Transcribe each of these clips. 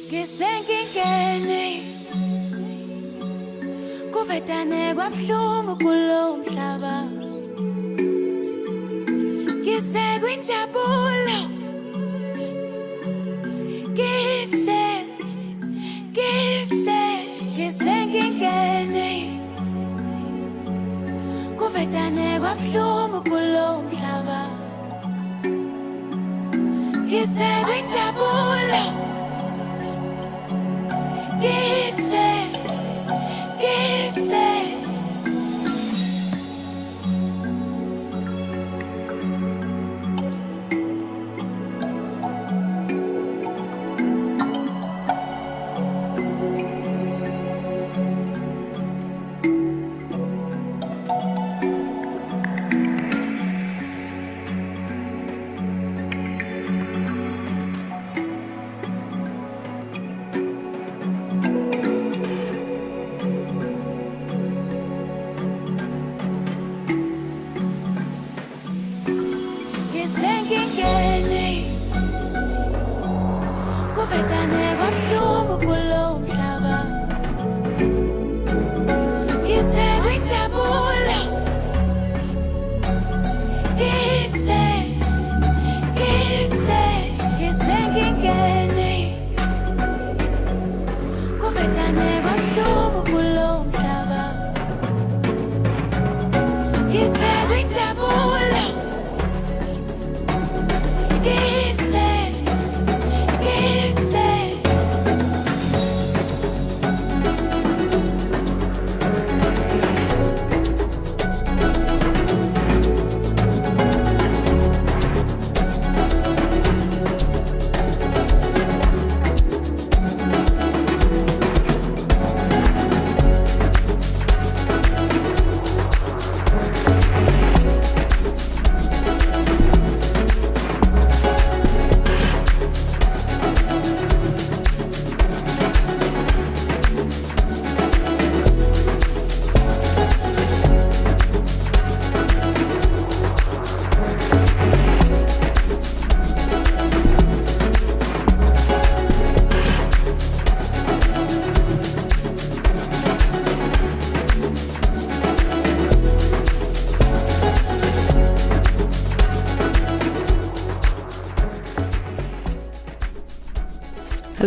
Ngisenkingeni kuvetane kwabuhlungu kulo mhlaba Ngisekwinjabulo Ngisenkingeni kuvetane kwabuhlungu kulo mhlaba Ngisekwinjabulo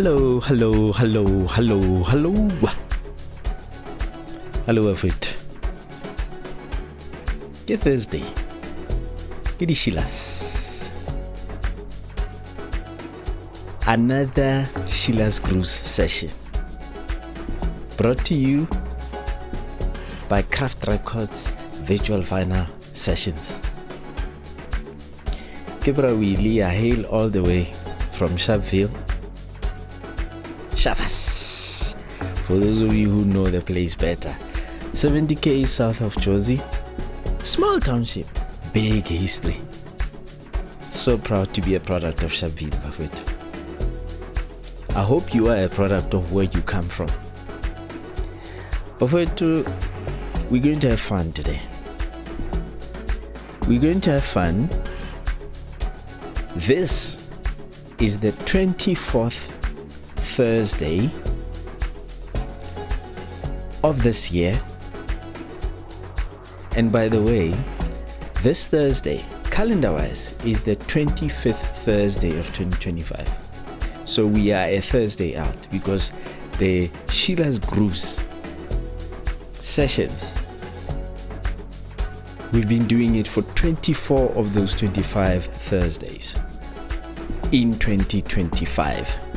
Hello. Hello, Afrit. Get Thursday. Get Shilas. Another Shilas Grooves session. Brought to you by Craft Records Virtual Vinyl Sessions. Kibra Willy, I hail all the way from Sharpeville. Shavas, for those of you who know the place better. 70k south of Jozi. Small township, big history. So proud to be a product of Sharpeville, Buffett. I hope you are a product of where you come from. Buffett, we're going to have fun today. We're going to have fun. This is the 24th Thursday of this year, and by the way, this Thursday, calendar-wise, is the 25th Thursday of 2025. So we are a Thursday out because the Shilas Grooves sessions, we've been doing it for 24 of those 25 Thursdays in 2025.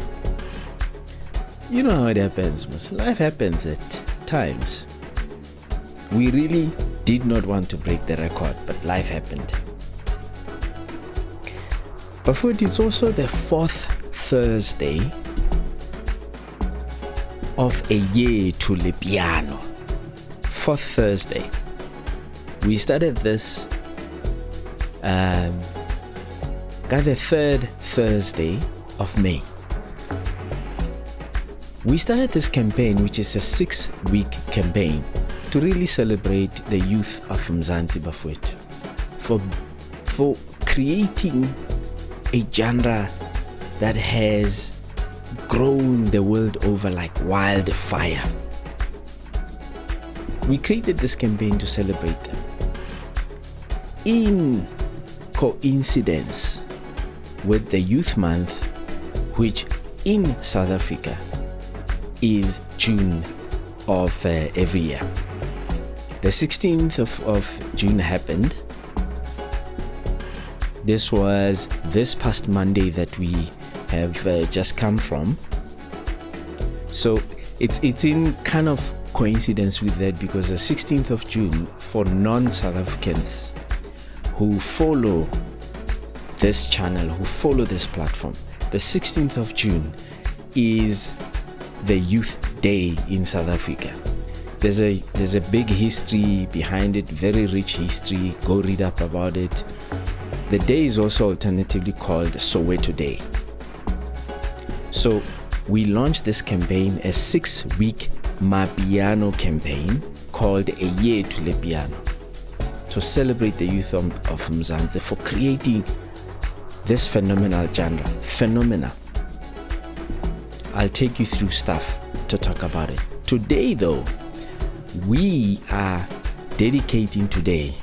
You know how it happens, most life happens at times. We really did not want to break the record, but life happened. But for it, it's also the 4th Thursday of a year to the piano. 4th Thursday. We started this got the 3rd Thursday of May. We started this campaign, which is a 6-week campaign, to really celebrate the youth of Mzansi Bafowethu, for creating a genre that has grown the world over like wildfire. We created this campaign to celebrate them in coincidence with the Youth Month, which in South Africa is June of every year. The 16th of June happened. This was this past Monday that we have just come from. So it's in kind of coincidence with that, because the 16th of June, for non-South Africans who follow this channel, who follow this platform, the 16th of June is the Youth Day in South Africa. There's a big history behind it, very rich history. Go read up about it. The day is also alternatively called Soweto Day. So we launched this campaign, a 6-week Amapiano campaign called A Year to Le Piano, to celebrate the youth of Mzansi for creating this phenomenal genre. Phenomenal. I'll take you through stuff to talk about it. Today though, we are dedicating today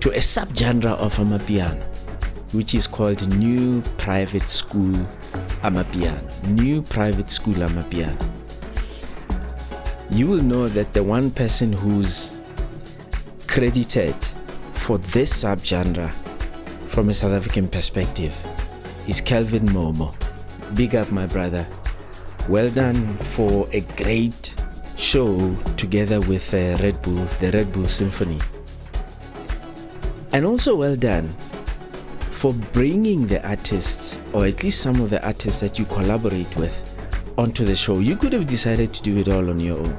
to a subgenre of Amapiano, which is called New Private School Amapiano. New Private School Amapiano. You will know that the one person who's credited for this subgenre from a South African perspective is Kelvin Momo. Big up, my brother. Well done for a great show together with Red Bull, the Red Bull Symphony. And also well done for bringing the artists, or at least some of the artists that you collaborate with, onto the show. You could have decided to do it all on your own,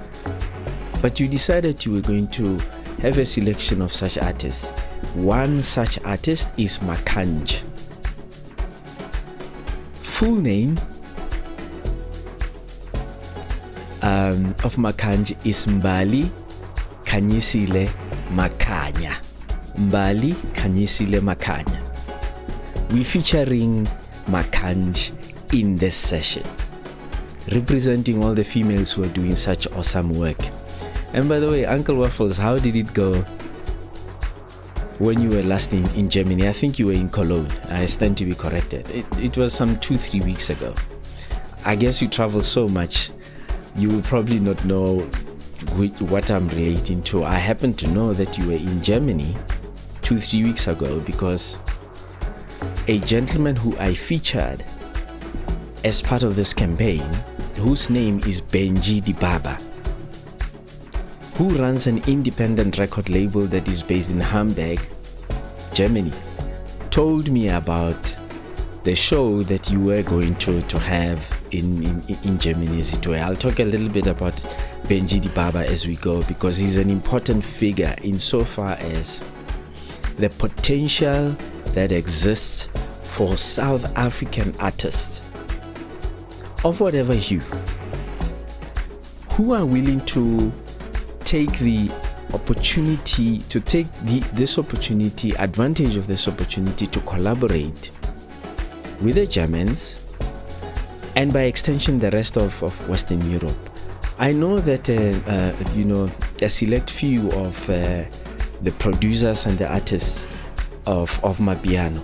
but you decided you were going to have a selection of such artists. One such artist is Makhanj. Full name of Makhanj is Mbali Kanyisile Makhanya. Mbali Kanyisile Makhanya. We're featuring Makhanj in this session, representing all the females who are doing such awesome work. And by the way, Uncle Waffles, how did it go when you were last in Germany? I think you were in Cologne. I stand to be corrected. It was some 2-3 weeks ago. I guess you travel so much, you will probably not know what I'm relating to. I happen to know that you were in Germany 2-3 weeks ago because a gentleman who I featured as part of this campaign, whose name is Benji Dibaba, who runs an independent record label that is based in Hamburg, Germany, told me about the show that you were going to have in Germany, as it were. I'll talk a little bit about Benji Dibaba as we go, because he's an important figure insofar as the potential that exists for South African artists of whatever hue who are willing to take the opportunity, to take this opportunity, advantage of this opportunity to collaborate with the Germans and by extension the rest of Western Europe. I know that a select few of the producers and the artists of Amapiano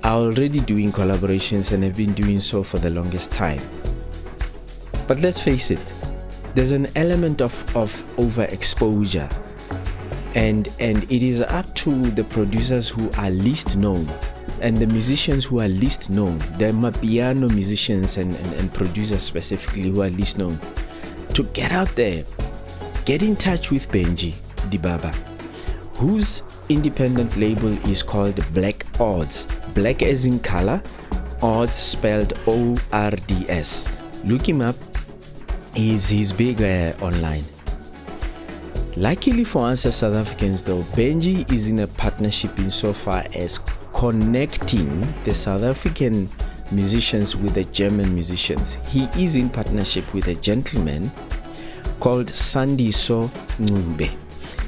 are already doing collaborations and have been doing so for the longest time. But let's face it, there's an element of overexposure, and it is up to the producers who are least known and the musicians who are least known, the Amapiano musicians and producers specifically who are least known, to get out there, get in touch with Benji Dibaba, whose independent label is called Black Odds. Black as in color, Odds spelled ORDS. Look him up. He's big online. Luckily for us as South Africans though, Benji is in a partnership insofar as connecting the South African musicians with the German musicians. He is in partnership with a gentleman called Sandiso Ncube.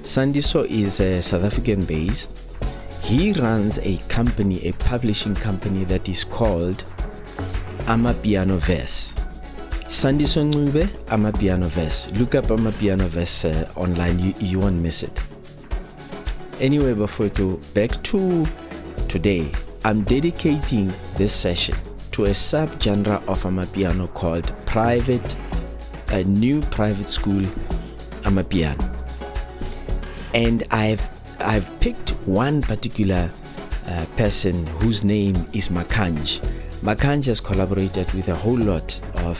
Sandiso is South African based. He runs a company, a publishing company that is called Amapiano Verse. Sandiso Ncube, Amapiano Verse. Look up Amapiano Verse online, you won't miss it. Anyway, before to back to today, I'm dedicating this session to a sub-genre of Amapiano called a new private school Amapiano. And I've picked one particular person whose name is Makhanj. Makhanj has collaborated with a whole lot of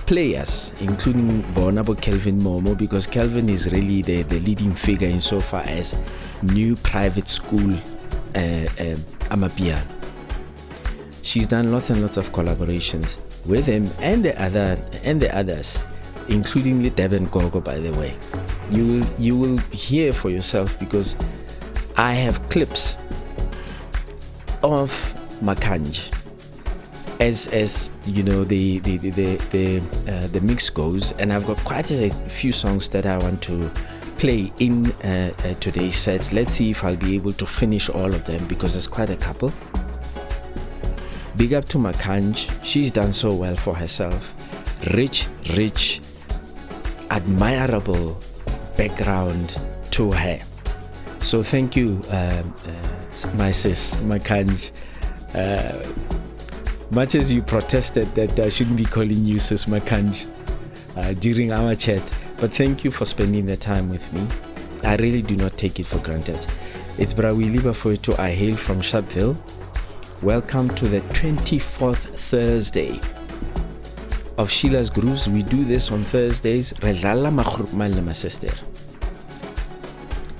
players, including Bonabo Kelvin Momo, because Kelvin is really the leading figure insofar as new private school Amapiano. She's done lots and lots of collaborations with him and the others, including the Devon Gogo, by the way. You will hear for yourself, because I have clips of Makhanj as you know the mix goes, and I've got quite a few songs that I want to play in today's set. Let's see if I'll be able to finish all of them, because there's quite a couple. Big up to Makhanj, she's done so well for herself. Rich, admirable background to her. So thank you, my sis Makhanj. Much as you protested that I shouldn't be calling you sis Makhanj during our chat, but thank you for spending the time with me. I really do not take it for granted. It's Willy Seyama. I hail from Sharpeville. Welcome to the 24th Thursday of Sheila's Grooves. We do this on Thursdays.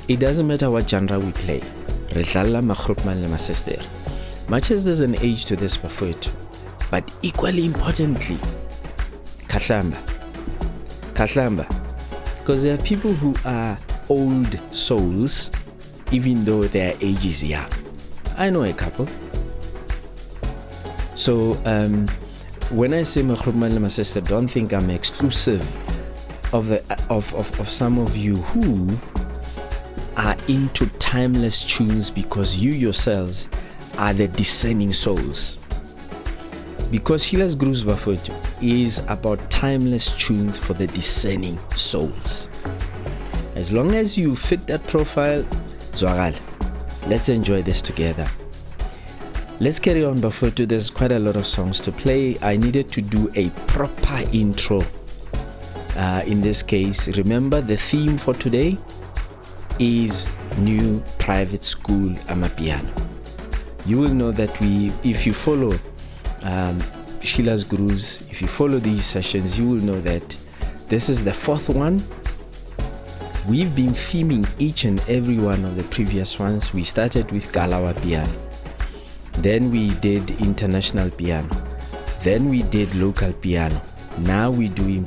It doesn't matter what genre we play. Much as there's an age to this Bafwetu, but equally importantly, Kahlamba. Because there are people who are old souls, even though their age is young. I know a couple. So when I say my sister, don't think I'm exclusive of some of you who are into timeless tunes, because you yourselves are the discerning souls. Because Sheila's Grooves Bafwetu is about timeless tunes for the discerning souls. As long as you fit that profile, Zwagala, let's enjoy this together. Let's carry on Bafwetu. There's quite a lot of songs to play. I needed to do a proper intro. In this case, remember the theme for today is new private school Amapiano. You will know that if you follow Sheila's Grooves, if you follow these sessions, you will know that this is the fourth one. We've been theming each and every one of the previous ones. We started with Galawa piano, then we did international piano, then we did local piano. Now we're doing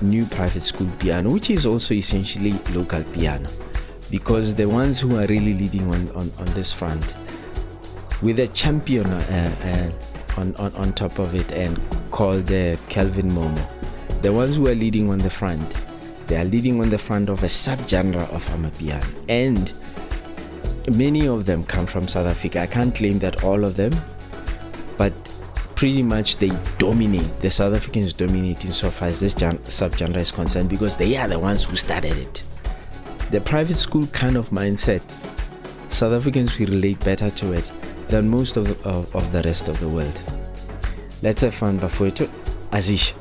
new private school piano, which is also essentially local piano, because the ones who are really leading on this front, with a champion on top of it, and called Kelvin Momo, the ones who are leading on the front, they are leading on the front of a subgenre of Amapiano, and many of them come from South Africa. I can't claim that all of them, but pretty much they dominate. The South Africans dominate insofar as this subgenre is concerned, because they are the ones who started it. The private school kind of mindset, South Africans will relate better to it than most of the rest of the world. Let's have fun Bafwetu. Azish.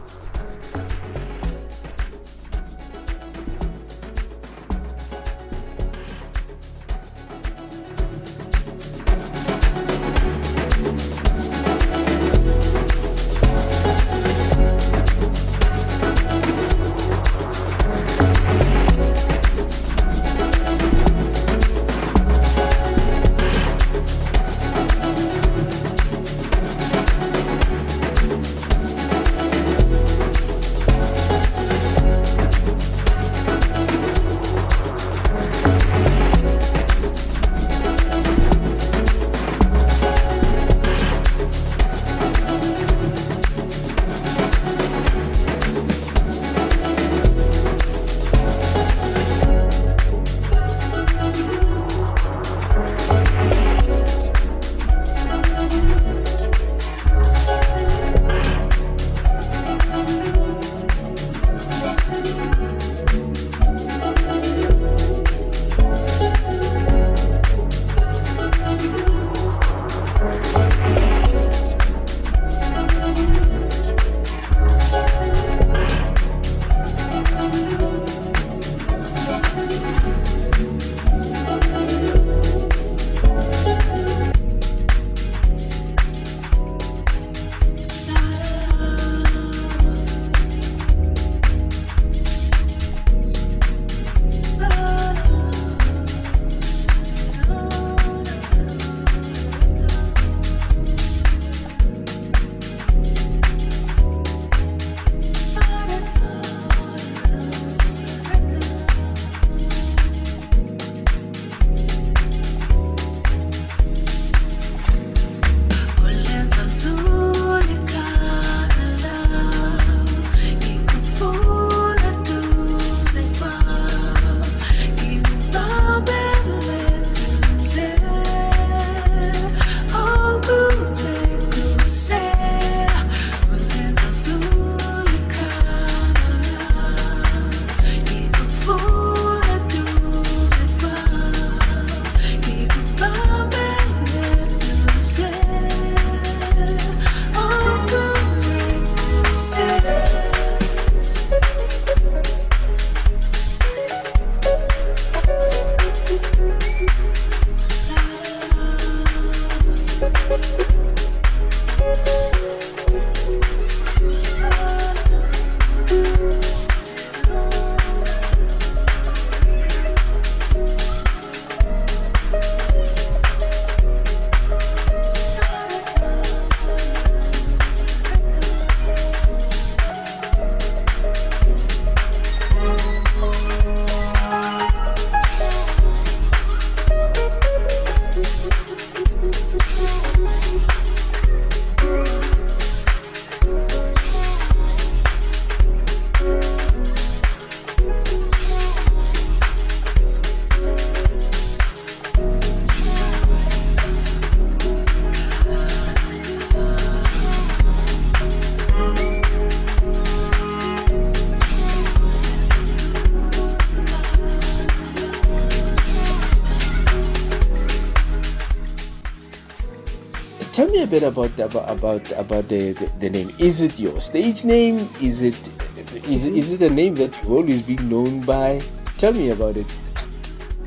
tell me a bit about the name. Is it your stage name? Is it a name that you've always been known by? Tell me about it.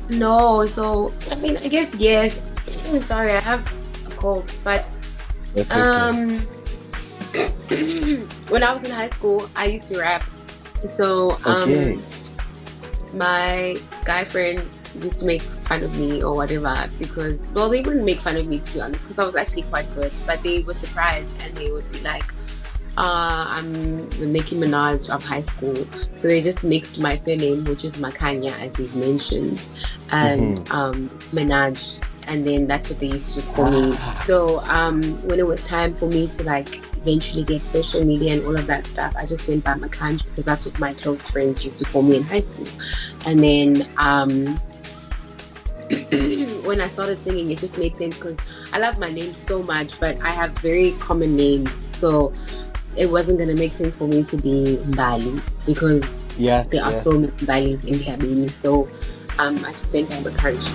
No, so I mean, I guess yes. Sorry, I have a cold, but That's okay. When I was in high school, I used to rap. So Okay. my guy friends used to make fun of me or whatever because, well, they wouldn't make fun of me, to be honest, because I was actually quite good, but they were surprised and they would be like, I'm the Nicki Minaj of high school. So they just mixed my surname, which is Makhanj, as you've mentioned, and Minaj, and then that's what they used to just call me. So when it was time for me to like eventually get social media and all of that stuff, I just went by Makhanj because that's what my close friends used to call me in high school. And then when I started singing, it just made sense because I love my name so much, but I have very common names, so it wasn't going to make sense for me to be Mbali because there are so many Mbalis in Kabini. So I just went by Makhanj.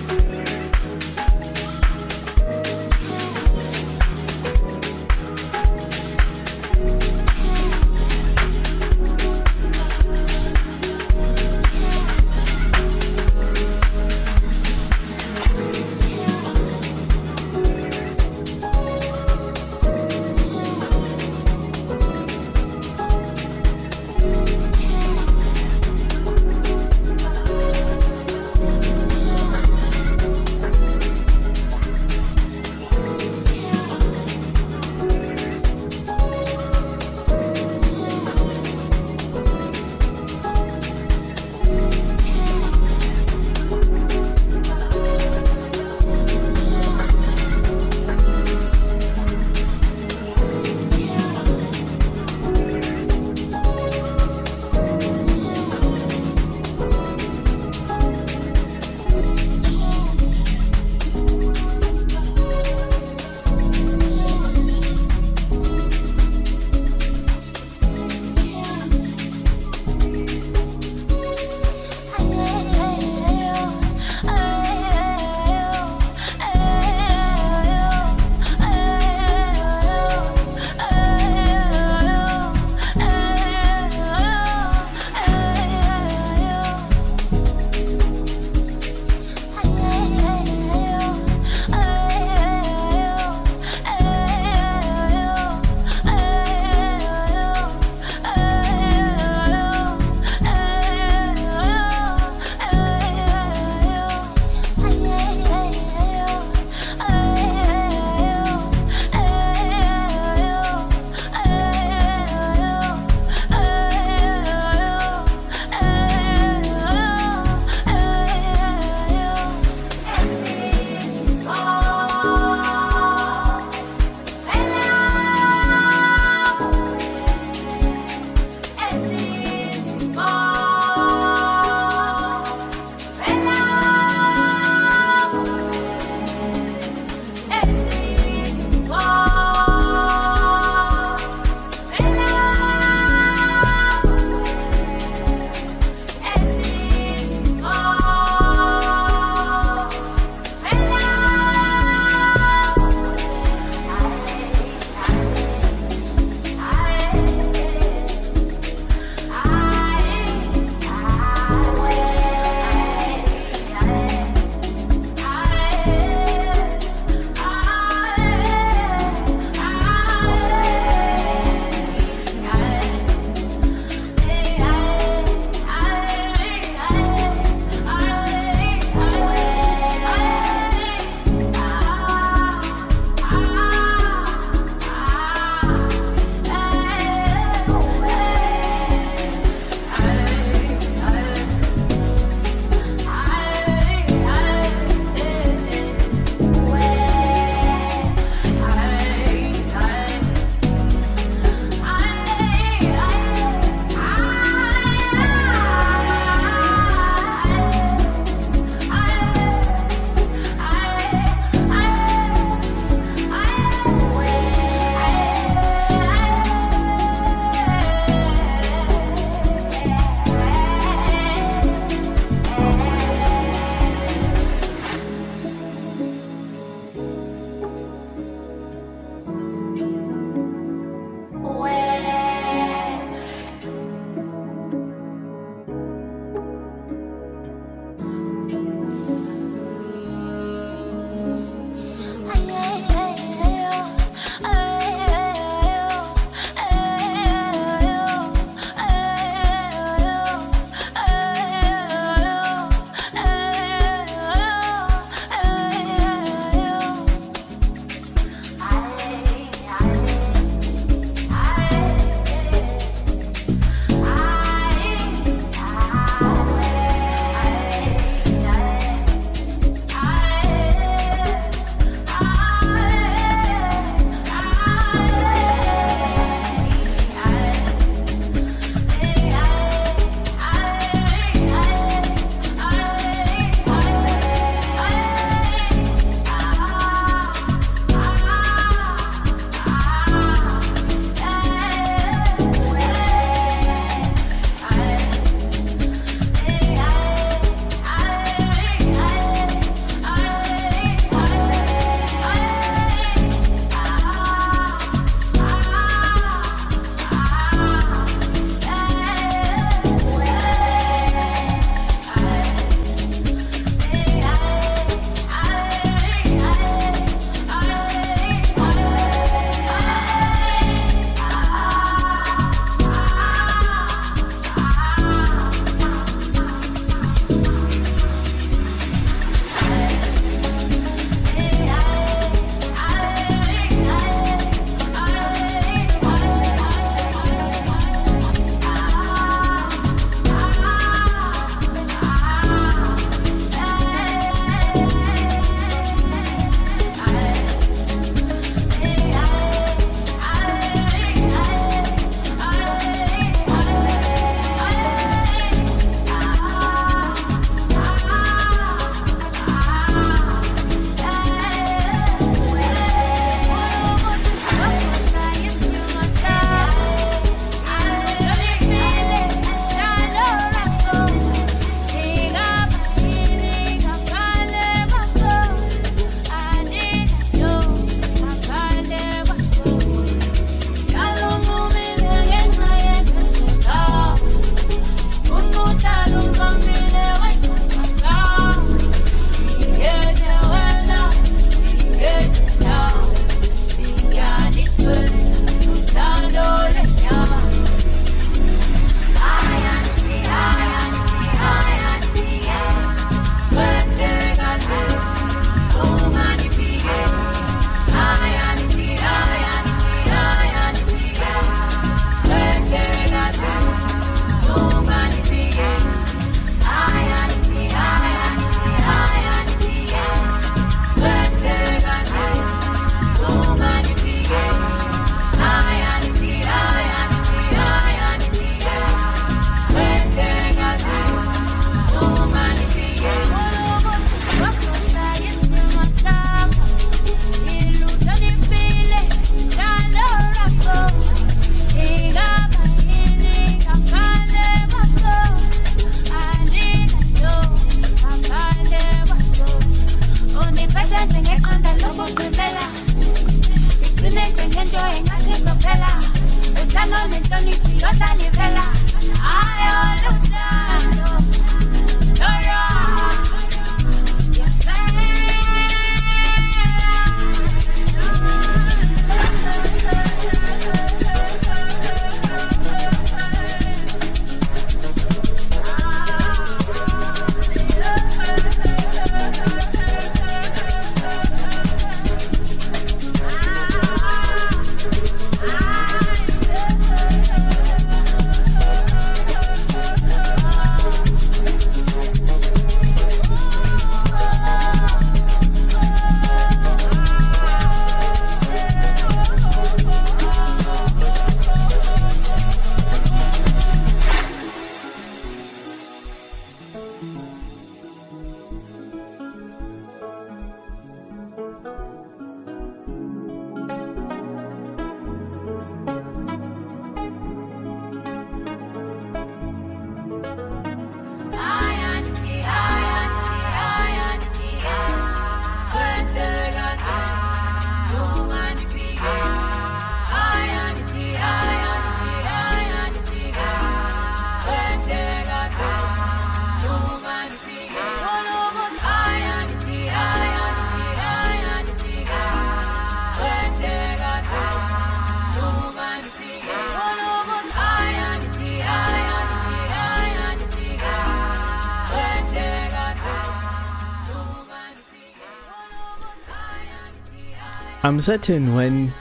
I'm certain when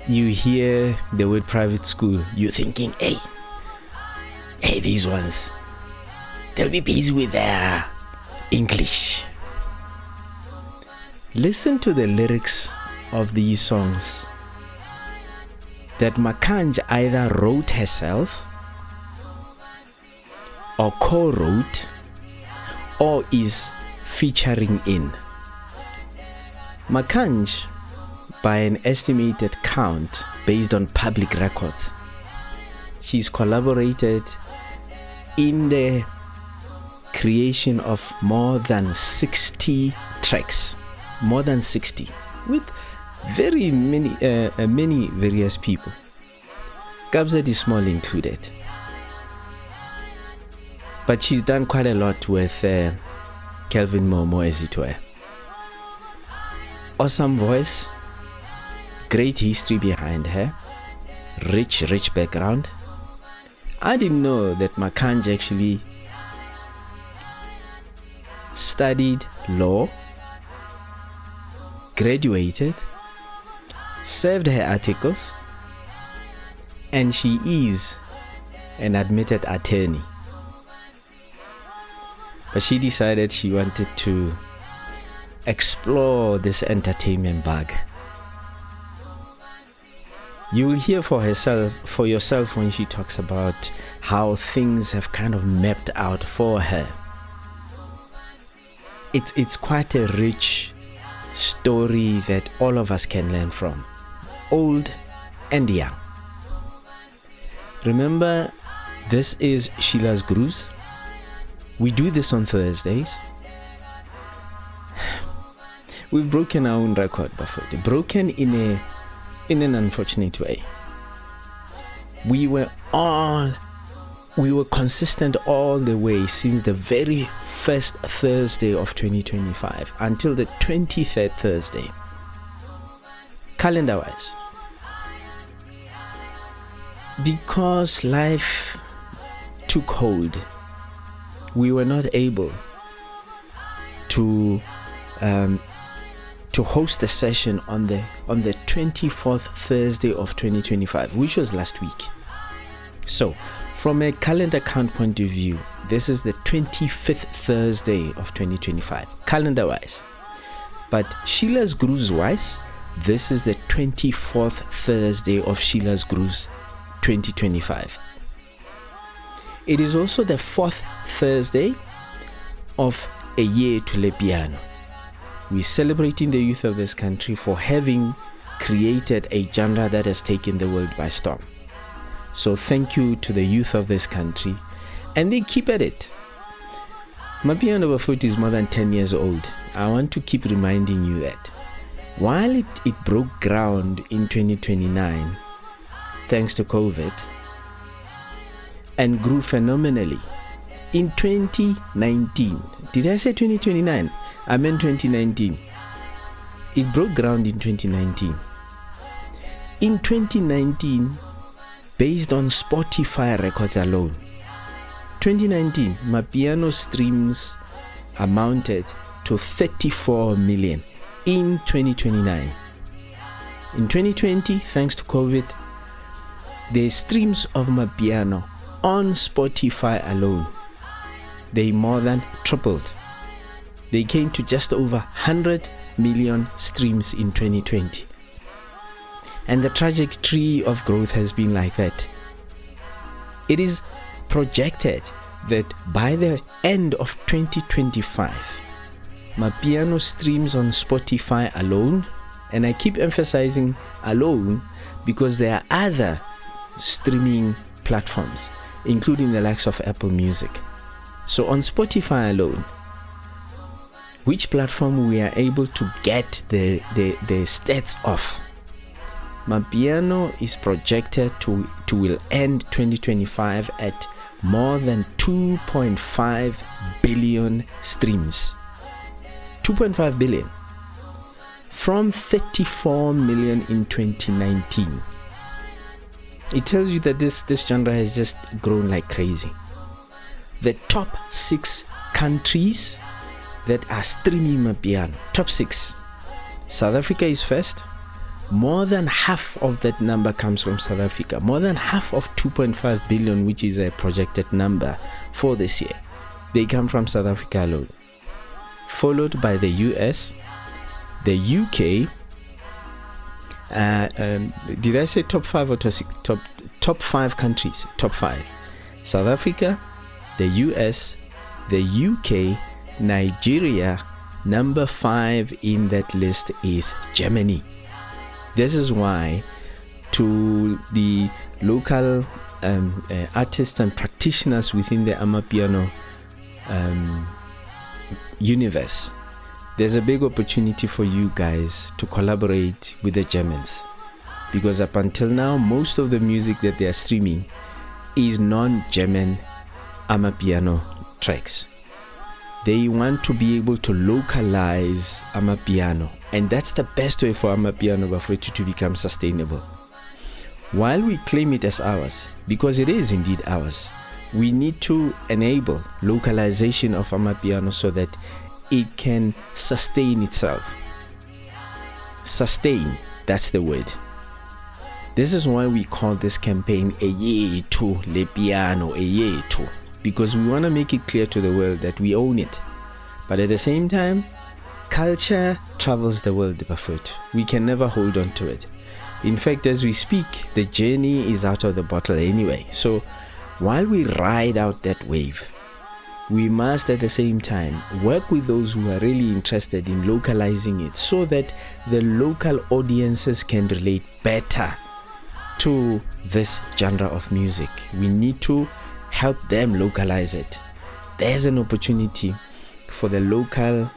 you hear the word private school, you're thinking, hey, these ones, they'll be busy with their English. Listen to the lyrics of these songs that Makhanj either wrote herself or co-wrote or is featuring in. Makhanj, by an estimated count based on public records, she's collaborated in the creation of more than 60 tracks, more than 60, with very many various people, Kabza Small included. But she's done quite a lot with Kelvin Momo, as it were. Awesome voice, great history behind her, rich background. I didn't know that Makhanj actually studied law, graduated, served her articles, and she is an admitted attorney. But she decided she wanted to explore this entertainment bug. You will hear for yourself when she talks about how things have kind of mapped out for her. It's quite a rich story that all of us can learn from, old and young. Remember, this is Sheila's Grooves. We do this on Thursdays. We've broken our own record, Bafoti. Broken in an unfortunate way. We were consistent all the way since the very first Thursday of 2025 until the 23rd Thursday, calendar-wise. Because life took hold, we were not able to host a session on the 24th Thursday of 2025, which was last week. So, from a calendar count point of view, this is the 25th Thursday of 2025, calendar-wise. But Sheila's Grooves-wise, this is the 24th Thursday of Sheila's Grooves 2025. It is also the 4th Thursday of a year to le piano. We're celebrating the youth of this country for having created a genre that has taken the world by storm. So thank you to the youth of this country, and they keep at it. Amapiano Bafoti is more than 10 years old. I want to keep reminding you that while it broke ground in 2029, thanks to COVID, and grew phenomenally. In 2019, did I say 2029? I meant 2019. It broke ground in 2019. In 2019, based on Spotify records alone, 2019, Amapiano streams amounted to 34 million in 2029. In 2020, thanks to COVID, the streams of Amapiano on Spotify alone, they more than tripled. They came to just over 100 million streams in 2020. And the trajectory of growth has been like that. It is projected that by the end of 2025, Amapiano streams on Spotify alone, and I keep emphasizing alone because there are other streaming platforms, including the likes of Apple Music. So on Spotify alone, which platform we are able to get the stats of, Amapiano is projected to will end 2025 at more than 2.5 billion streams. 2.5 billion from 34 million in 2019. It tells you that this genre has just grown like crazy. The top 6 countries that are streaming Amapiano, top 6. South Africa is first. More than half of that number comes from South Africa. More than half of 2.5 billion, which is a projected number for this year, they come from South Africa alone. Followed by the US, the UK. Did I say top 5 or top 5 countries? Top 5. South Africa, the US, the UK, Nigeria. Number 5 in that list is Germany. This is why, to the local artists and practitioners within the Amapiano universe, there's a big opportunity for you guys to collaborate with the Germans, because up until now, most of the music that they are streaming is non-German Amapiano tracks. They want to be able to localize Amapiano, and that's the best way for Amapiano for it to become sustainable. While we claim it as ours, because it is indeed ours, we need to enable localization of Amapiano so that it can sustain itself. Sustain, that's the word. This is why we call this campaign a year to le piano, a year to, because we want to make it clear to the world that we own it. But at the same time, culture travels the world barefoot. We can never hold on to it. In fact, as we speak, the journey is out of the bottle anyway. So while we ride out that wave, we must at the same time work with those who are really interested in localizing it so that the local audiences can relate better to this genre of music. We need to help them localize it. There's an opportunity for the local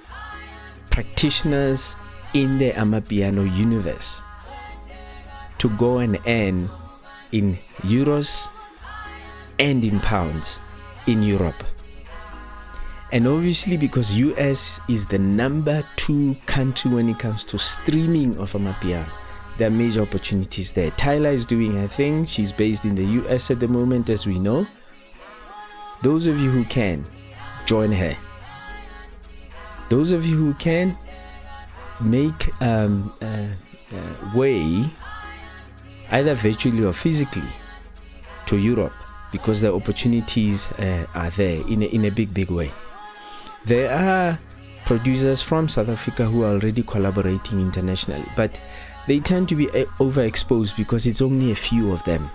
practitioners in the Amapiano universe to go and earn in euros and in pounds in Europe. And obviously, because US is the number 2 country when it comes to streaming of Amapiano, there are major opportunities there. Tyla is doing her thing. She's based in the US at the moment, as we know. Those of you who can, join her. Those of you who can, make way, either virtually or physically, to Europe, because the opportunities are there in a big way. There are producers from South Africa who are already collaborating internationally, but they tend to be overexposed because it's only a few of them.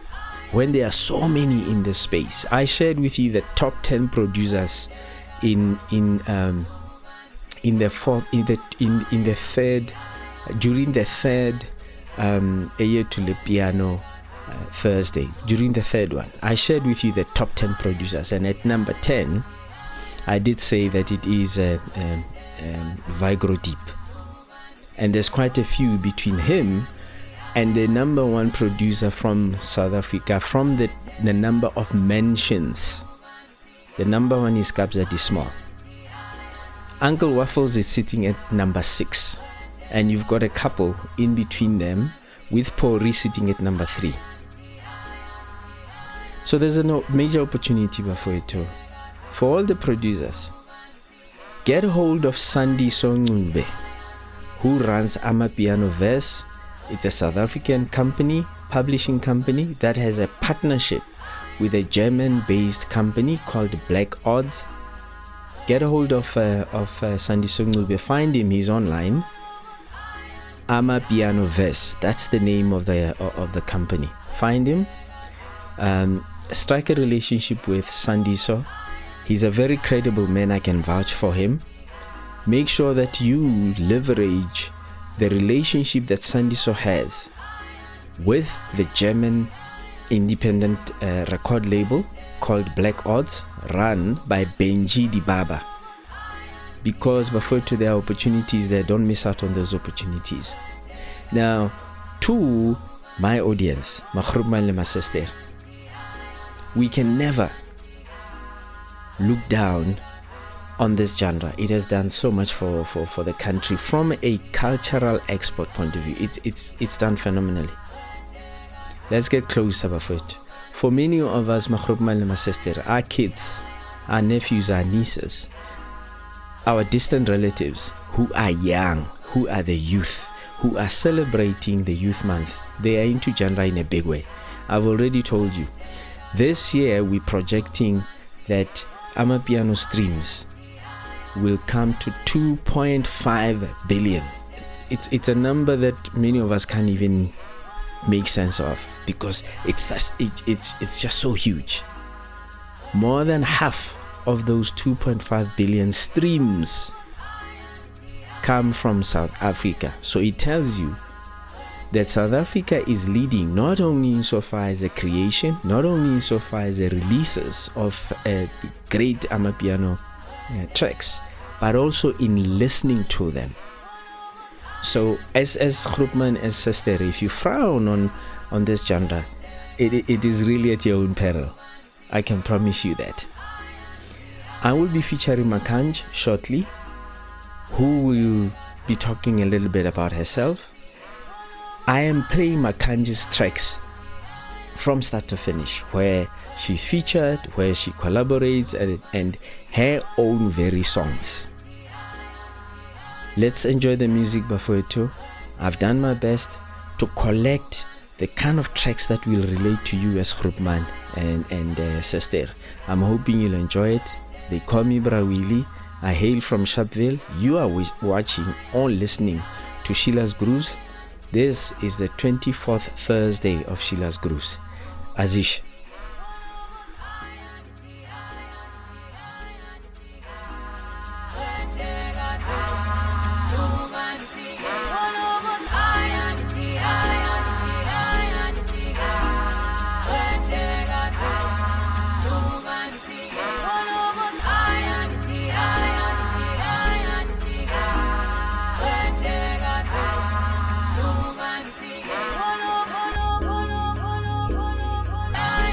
When there are so many in the space, I shared with you the top 10 producers during the third A Year to Le Piano Thursday. During the third one, I shared with you the top 10 producers, and at number 10, I did say that it is Vigro Deep, and there's quite a few between him and the number one producer from South Africa from the number of mentions. The number one is Kabza De Small. Uncle Waffles is sitting at number 6, and you've got a couple in between them with Pori sitting at number 3. So there's a major opportunity before it too. For all the producers, get hold of Sandiso Ngcube, who runs Amapiano Verse. It's a South African company, publishing company that has a partnership with a German-based company called Black Odds. Get a hold of Sandiso Ngcube. Find him. He's online. Amapiano Verse. That's the name of the company. Find him. Strike a relationship with Sandiso. He's a very credible man. I can vouch for him. Make sure that you leverage the relationship that Sandiso has with the German independent record label called Black Odds, run by Benji Dibaba. Because before to there are opportunities there, don't miss out on those opportunities. Now, to my audience, my sister, we can never look down on this genre. It has done so much for the country from a cultural export point of view. It's done phenomenally. Let's get closer before it. For many of us, my sister, our kids, our nephews, our nieces, our distant relatives who are young, who are the youth, who are celebrating the Youth Month, they are into genre in a big way. I've already told you. This year we're projecting that Amapiano streams will come to 2.5 billion. It's a number that many of us can't even make sense of because it's just so huge. More than half of those 2.5 billion streams come from South Africa. So it tells you that South Africa is leading not only insofar as the creation, not only insofar as the releases of great Amapiano tracks, but also in listening to them. So as Groupman, as sister, if you frown on this genre, it is really at your own peril. I can promise you that. I will be featuring Makhanj shortly, who will be talking a little bit about herself. I am playing Makhanj's tracks from start to finish, where she's featured, where she collaborates, and her own very songs. Let's enjoy the music before it too. I've done my best to collect the kind of tracks that will relate to you as Groupman and sister. I'm hoping you'll enjoy it. They call me Bra Willy. I hail from Sharpeville. You are watching or listening to Sheila's Grooves. This is the 24th Thursday of Sheila's Grooves. Azish. I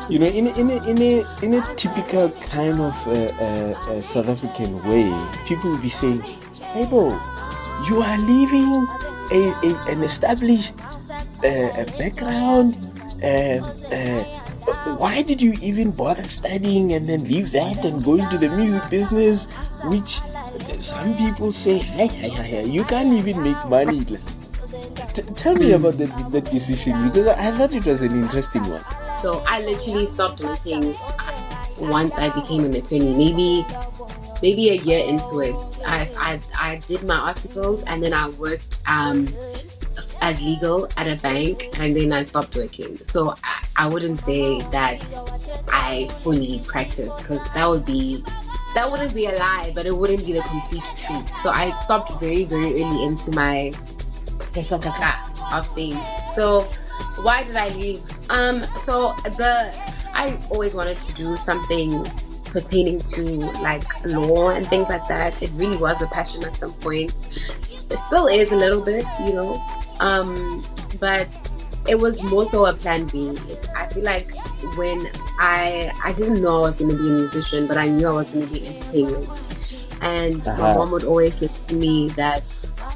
You know, in a typical kind of South African way, people will be saying, "Hey, bro, you are leaving an established background. Why did you even bother studying and then leave that and go into the music business?" Which some people say, "Hey, you can't even make money." Tell me about that decision, because I thought it was an interesting one. So I literally stopped working once I became an attorney. Maybe a year into it, I did my articles, and then I worked as legal at a bank, and then I stopped working. So I wouldn't say that I fully practiced, because that wouldn't be a lie, but it wouldn't be the complete truth. So I stopped very, very early into my of things. So why did I leave? I always wanted to do something pertaining to like law and things like that. It really was a passion at some point. It still is a little bit, you know. But it was more so a plan B. I feel like when I didn't know I was going to be a musician, but I knew I was going to be entertainment. And my mom would always say to me that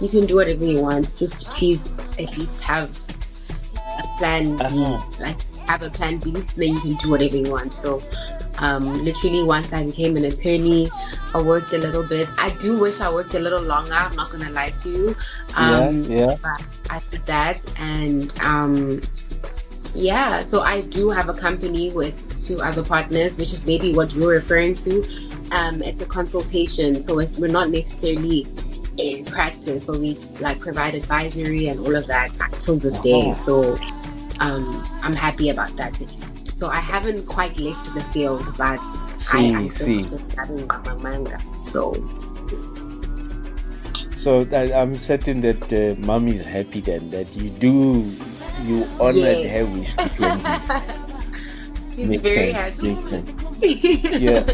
you can do whatever you want, just please at least have a plan B, like have a plan B, so then you can do whatever you want. So literally once I became an attorney, I worked a little bit. I do wish I worked a little longer, I'm not gonna lie to you. But I did that, and so I do have a company with 2 other partners, which is maybe what you're referring to. It's a consultation, so we're not necessarily in practice, but we like provide advisory and all of that till this day. So I'm happy about that at least. So I haven't quite left the field, but I'm still studying my manga. So I'm certain that mom is happy then that you honored her wish. She's very happy. Yeah.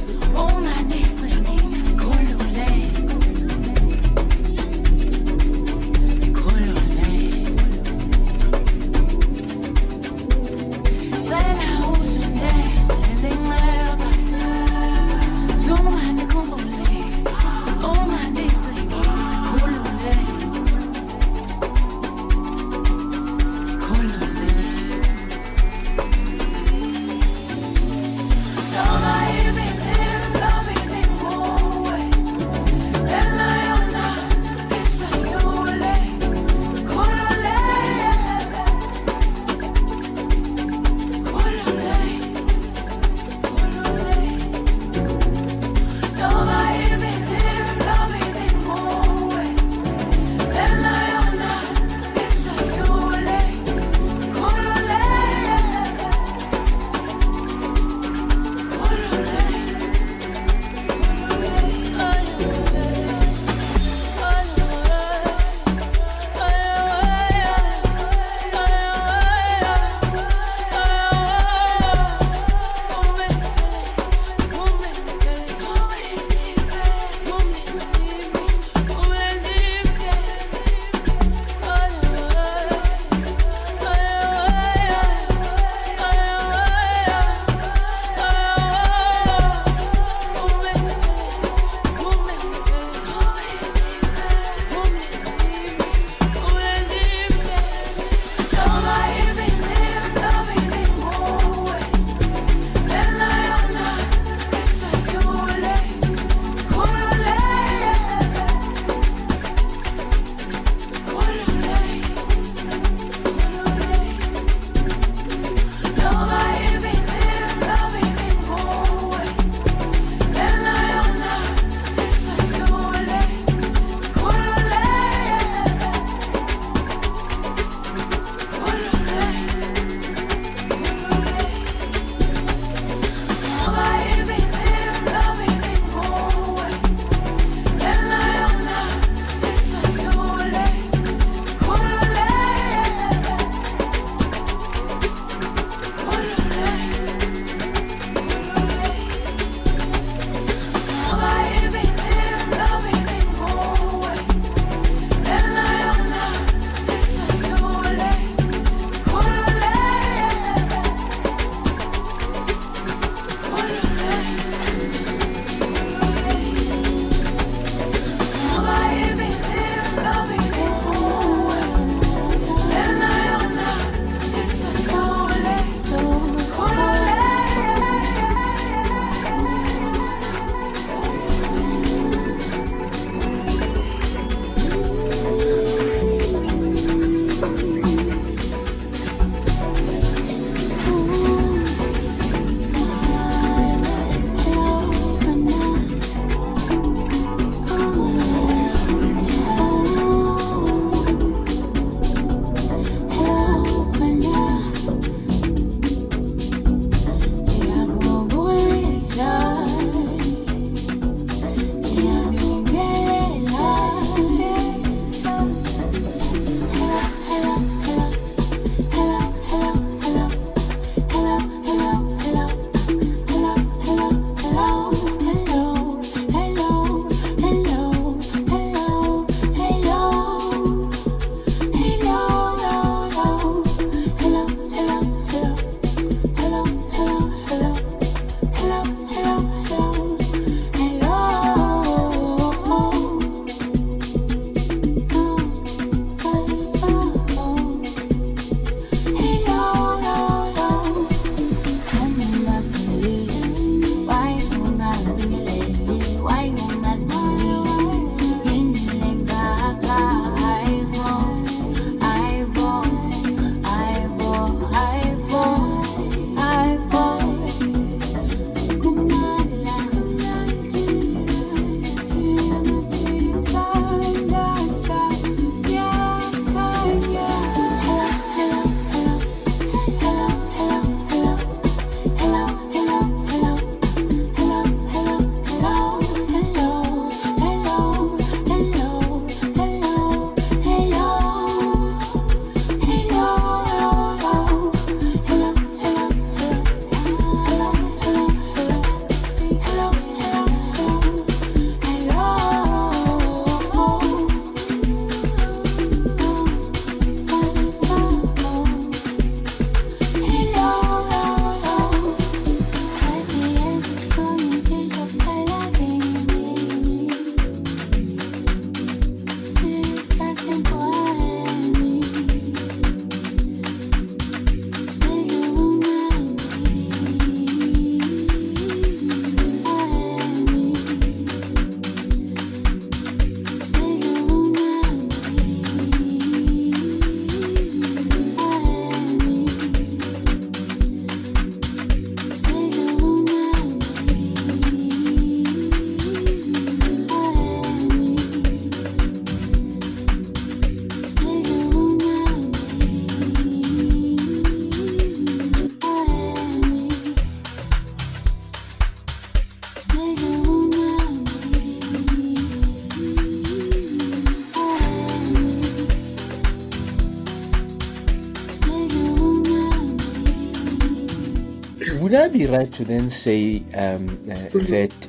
would I be right to then say that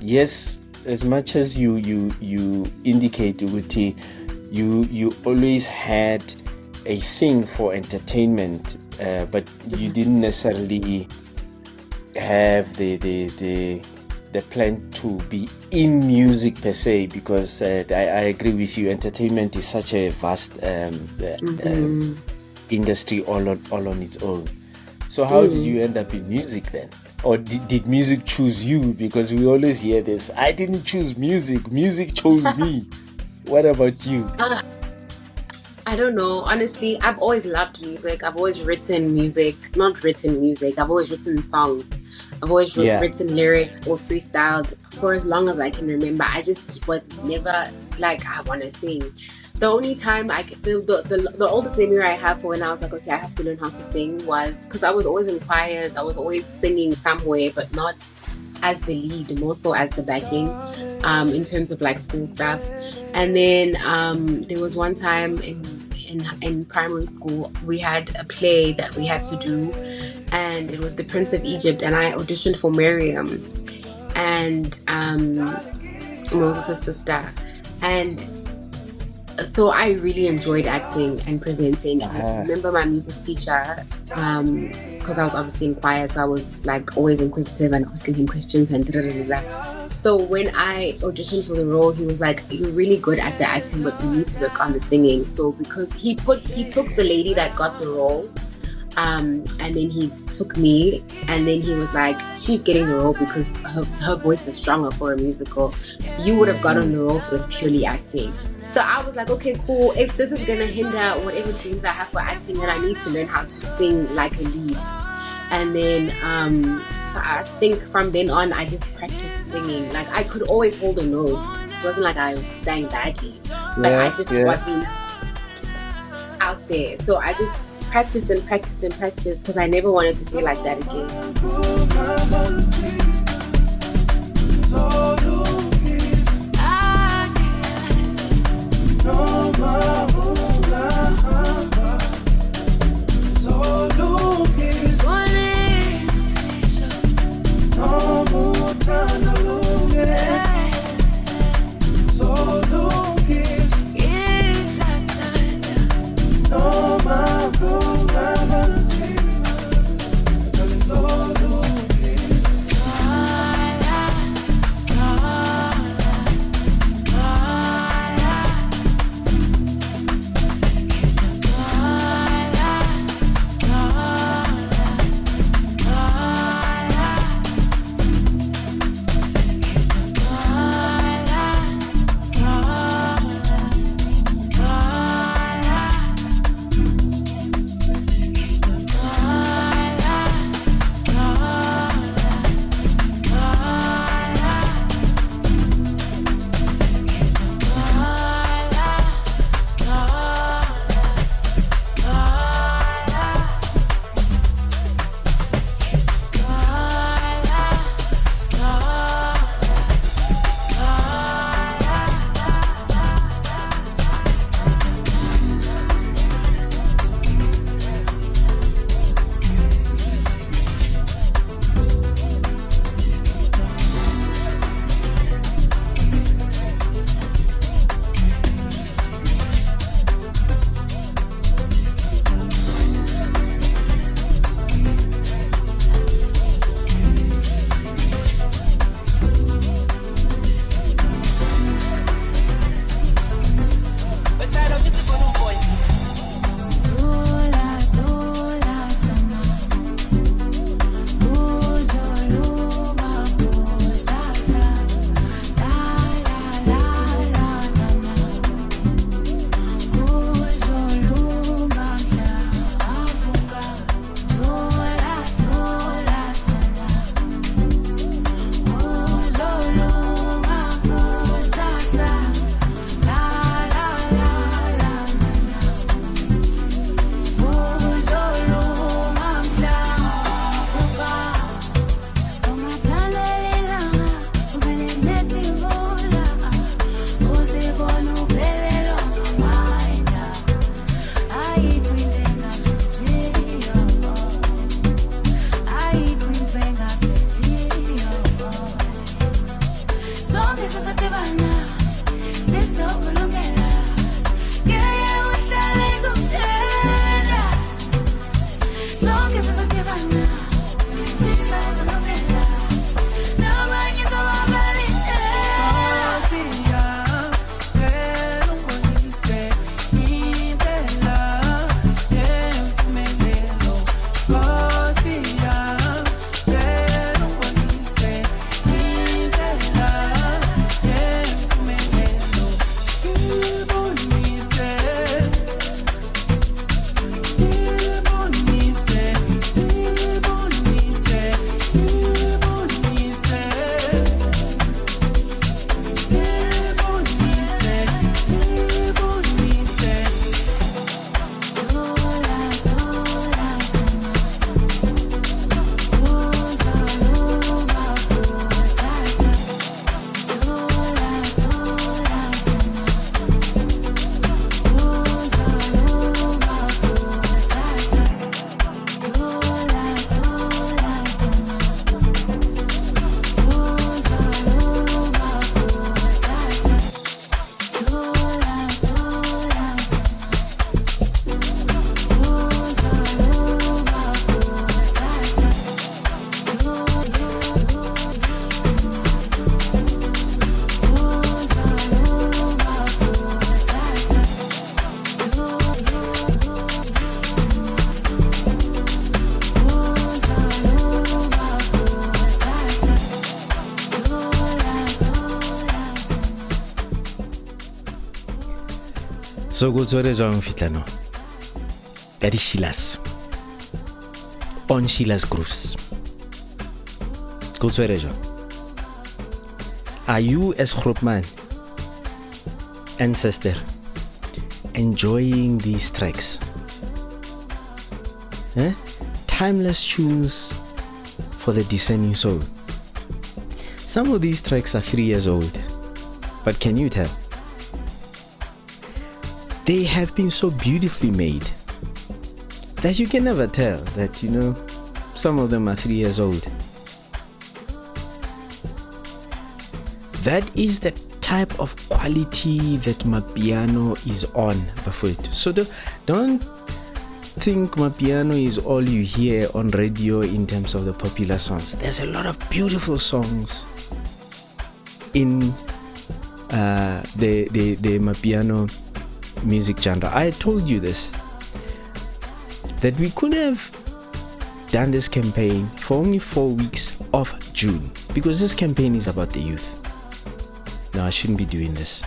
yes, as much as you indicate, Rtee, you always had a thing for entertainment, but you didn't necessarily have the plan to be in music per se, because I agree with you, entertainment is such a vast industry all on its own. So how did you end up in music then? Or did music choose you? Because we always hear this, I didn't choose music, music chose me. What about you? I don't know. Honestly, I've always loved music. I've always written music. Not written music. I've always written songs. I've always written lyrics or freestyled for as long as I can remember. I just was never like, I want to sing. The only time the oldest memory I have for when I was like, okay, I have to learn how to sing was because I was always in choirs. I was always singing somewhere, but not as the lead, more so as the backing, in terms of like school stuff. And then there was one time in primary school, we had a play that we had to do, and it was The Prince of Egypt, and I auditioned for Miriam and Moses' sister. And so I really enjoyed acting and presenting. And I remember my music teacher, because I was obviously in choir, so I was like always inquisitive and asking him questions and da-da-da-da. So when I auditioned for the role, he was like, you're really good at the acting, but you need to work on the singing. So because he took the lady that got the role, and then he took me, and then he was like, she's getting the role because her voice is stronger for a musical. You would have gotten the role if it was purely acting. So I was like, okay, cool. If this is going to hinder whatever dreams I have for acting, then I need to learn how to sing like a lead. And then, so I think from then on, I just practiced singing. Like, I could always hold a note. It wasn't like I sang badly. But I just wasn't out there. So I just practiced and practiced and practiced because I never wanted to feel like that So go to the jong fitlano. That is Sheila's. On Sheila's grooves. Go to the jong. Are you as groepman and sister enjoying these tracks? Timeless tunes for the discerning soul. Some of these tracks are 3 years old, but can you tell? They have been so beautifully made that you can never tell that, some of them are 3 years old. That is the type of quality that Amapiano is on, Bafowethu. So don't think Amapiano is all you hear on radio in terms of the popular songs. There's a lot of beautiful songs in the Amapiano music genre. I told you this, that we could have done this campaign for only 4 weeks of June, because this campaign is about the youth. No, I shouldn't be doing this.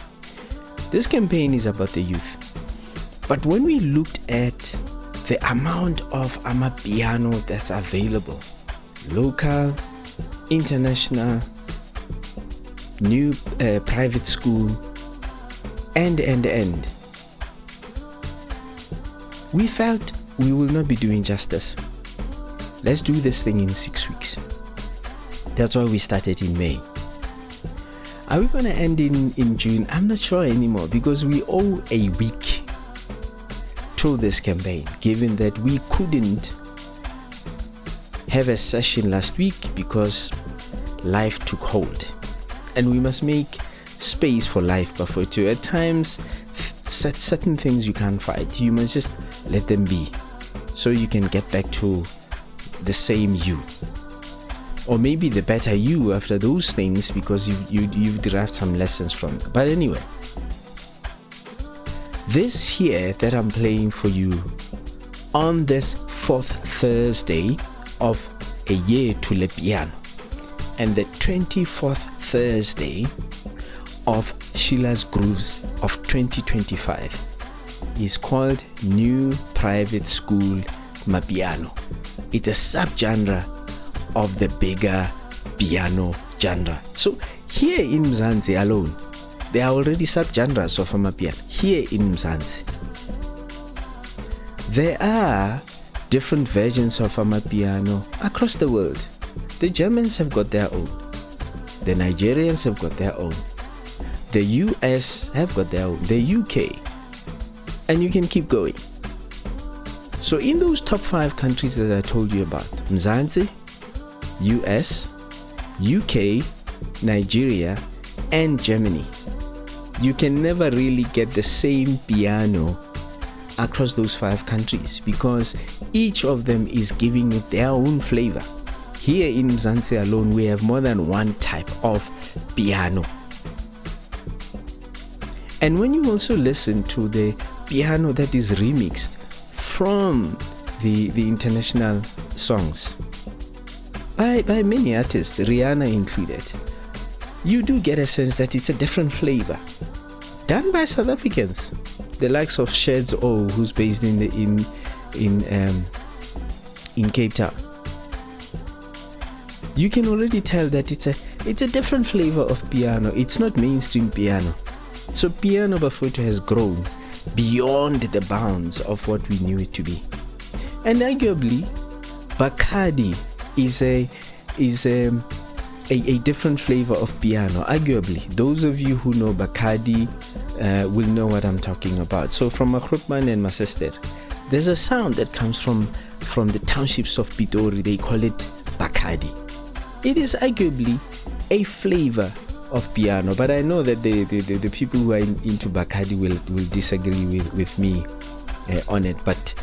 This campaign is about the youth. But when we looked at the amount of Amapiano that's available, local, international, new private school, and, we felt we will not be doing justice. Let's do this thing in 6 weeks. That's why we started in May. Are we going to end in June? I'm not sure anymore, because we owe a week to this campaign, given that we couldn't have a session last week because life took hold. And we must make space for life, Bafowethu. At times, certain things you can't fight. You must just let them be, so you can get back to the same you, or maybe the better you after those things, because you've derived some lessons from it. But anyway, this here that I'm playing for you on this 4th Thursday of a year to le piano, and the 24th Thursday of Sheila's Grooves of 2025, is called New Private School Amapiano. It's a subgenre of the bigger piano genre. So here in Mzansi alone, there are already subgenres of Amapiano. Here in Mzansi, there are different versions of Amapiano across the world. The Germans have got their own. The Nigerians have got their own. The US have got their own. The UK. And you can keep going. So in those top 5 countries that I told you about, Mzansi, US, UK, Nigeria, and Germany, you can never really get the same piano across those 5 countries, because each of them is giving it their own flavor. Here in Mzansi alone, we have more than one type of piano. And when you also listen to the piano that is remixed from the international songs by many artists, Rihanna included, you do get a sense that it's a different flavor, done by South Africans, the likes of Sheds O, who's based in Cape Town. You can already tell that it's a different flavor of piano. It's not mainstream piano. So piano Bafowethu has grown beyond the bounds of what we knew it to be. And arguably, Bacardi is a different flavor of piano. Arguably, those of you who know Bacardi will know what I'm talking about. So from a groepman and my sister, there's a sound that comes from the townships of Pitori. They call it Bacardi. It is arguably a flavor of piano, but I know that the people who are into Bacardi will disagree with me on it. But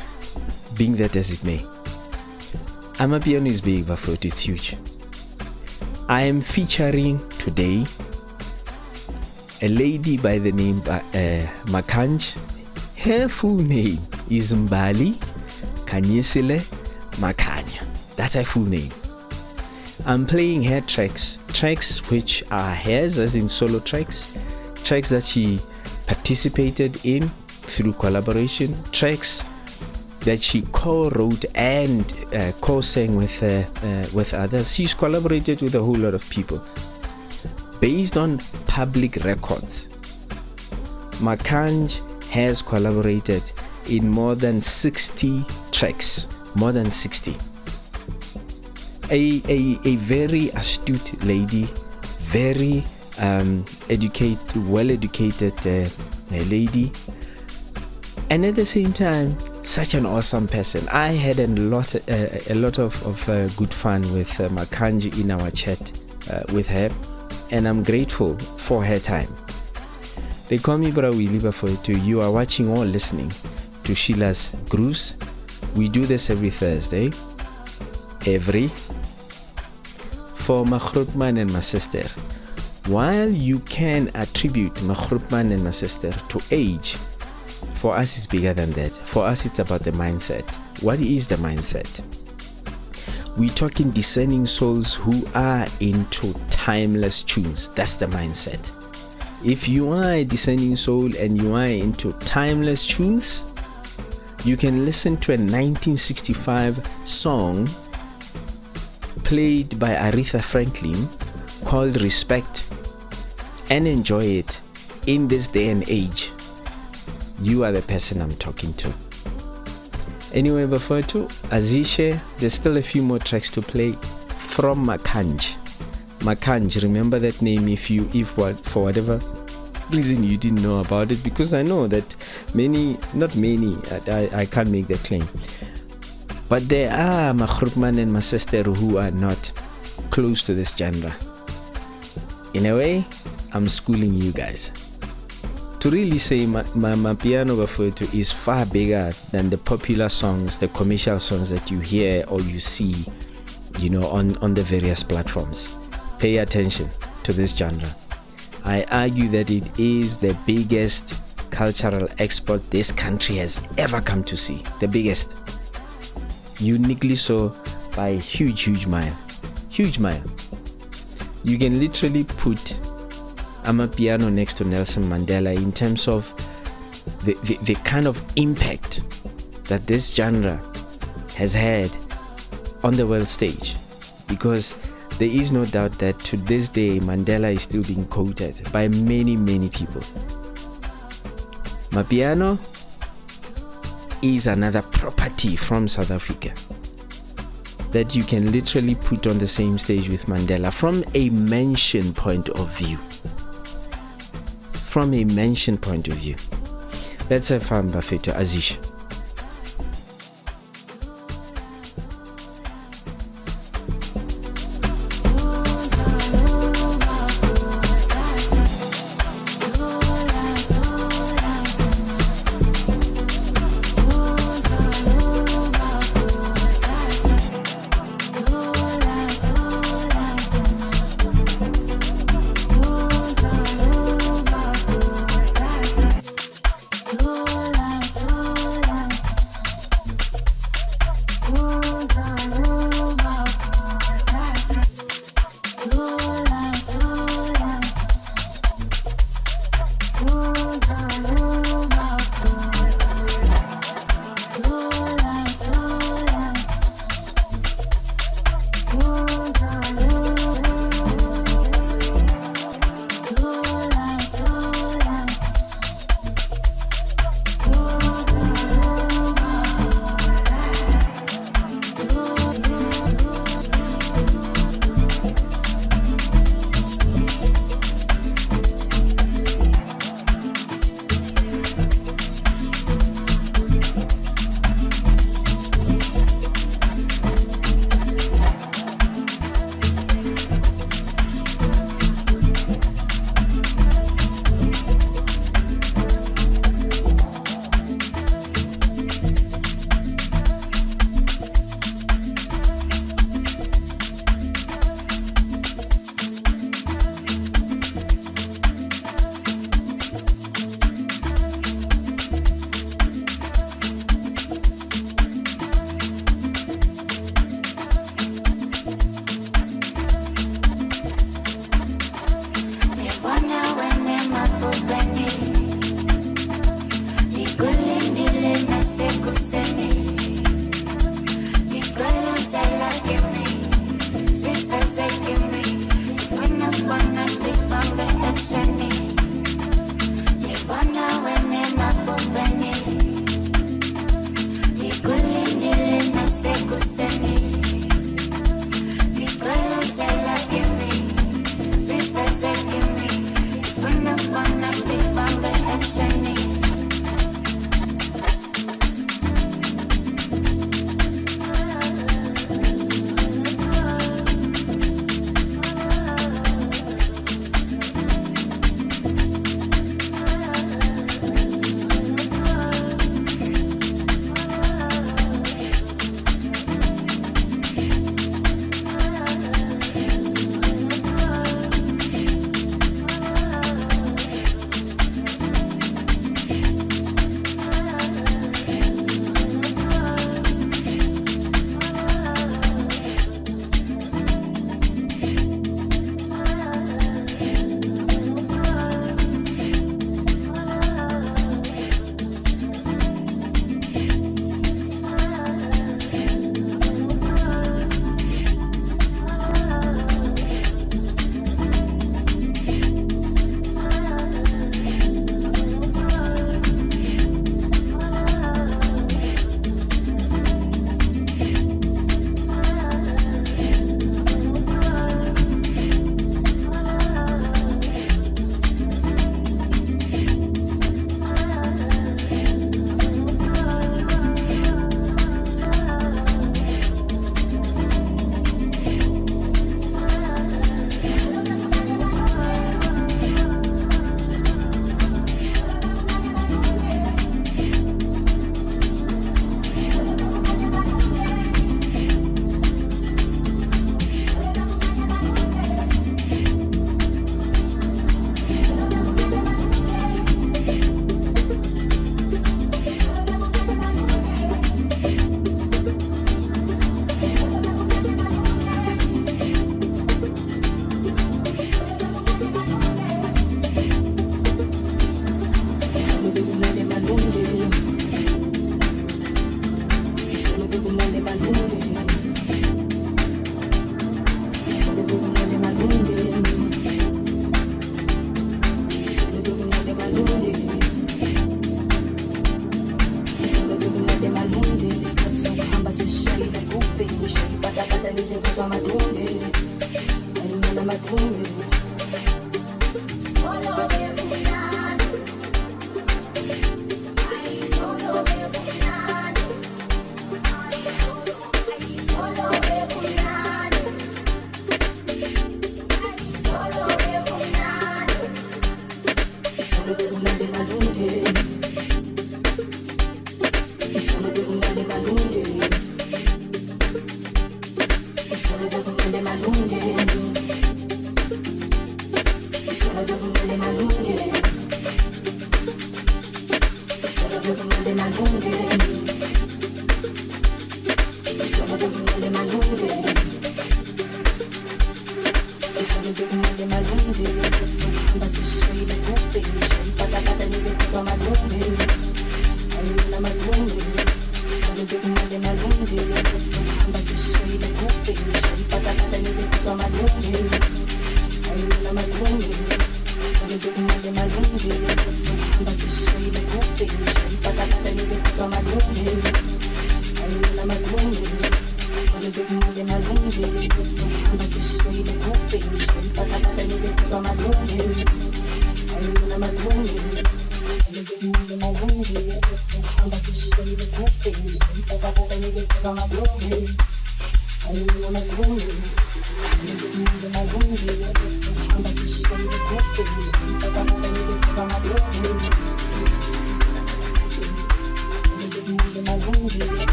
being that as it may, Amapiano is big, Bafowethu. It's huge. I am featuring today a lady by the name Makhanj. Her full name is Mbali Kanyisile Makhanya. That's her full name. I'm playing her tracks which are hers, as in solo tracks that she participated in through collaboration, tracks that she co-wrote and co-sang with others. She's collaborated with a whole lot of people. Based on public records, Makhanj has collaborated in more than 60 tracks. More than 60. A very astute lady, very well-educated lady, and at the same time, such an awesome person. I had a lot of good fun with Makhanj in our chat with her, and I'm grateful for her time. They call me Bra Willy Bafo. You are watching or listening to Sheila's Grooves. We do this every Thursday. For Makhrupman and my sister. While you can attribute Makhrupman and my sister to age, for us it's bigger than that. For us it's about the mindset. What is the mindset? We're talking discerning souls who are into timeless tunes. That's the mindset. If you are a discerning soul and you are into timeless tunes, you can listen to a 1965 song played by Aretha Franklin called Respect and enjoy it in this day and age. You are the person I'm talking to. Anyway, before to Azishe, there's still a few more tracks to play from Makhanj. Makhanj, remember that name if for whatever reason you didn't know about it, because I know that I can't make that claim, but there are Makhrupman and my sister who are not close to this genre. In a way, I'm schooling you guys. To really say my piano before to is far bigger than the popular songs, the commercial songs that you hear or you see, on the various platforms. Pay attention to this genre. I argue that it is the biggest cultural export this country has ever come to see. The biggest. Uniquely so by a huge mile. Huge mile. You can literally put Amapiano next to Nelson Mandela in terms of the kind of impact that this genre has had on the world stage, because there is no doubt that to this day Mandela is still being quoted by many people. Amapiano is another property from South Africa that you can literally put on the same stage with Mandela from a mention point of view. From a mention point of view. Let's have fun, Bafeto Azish.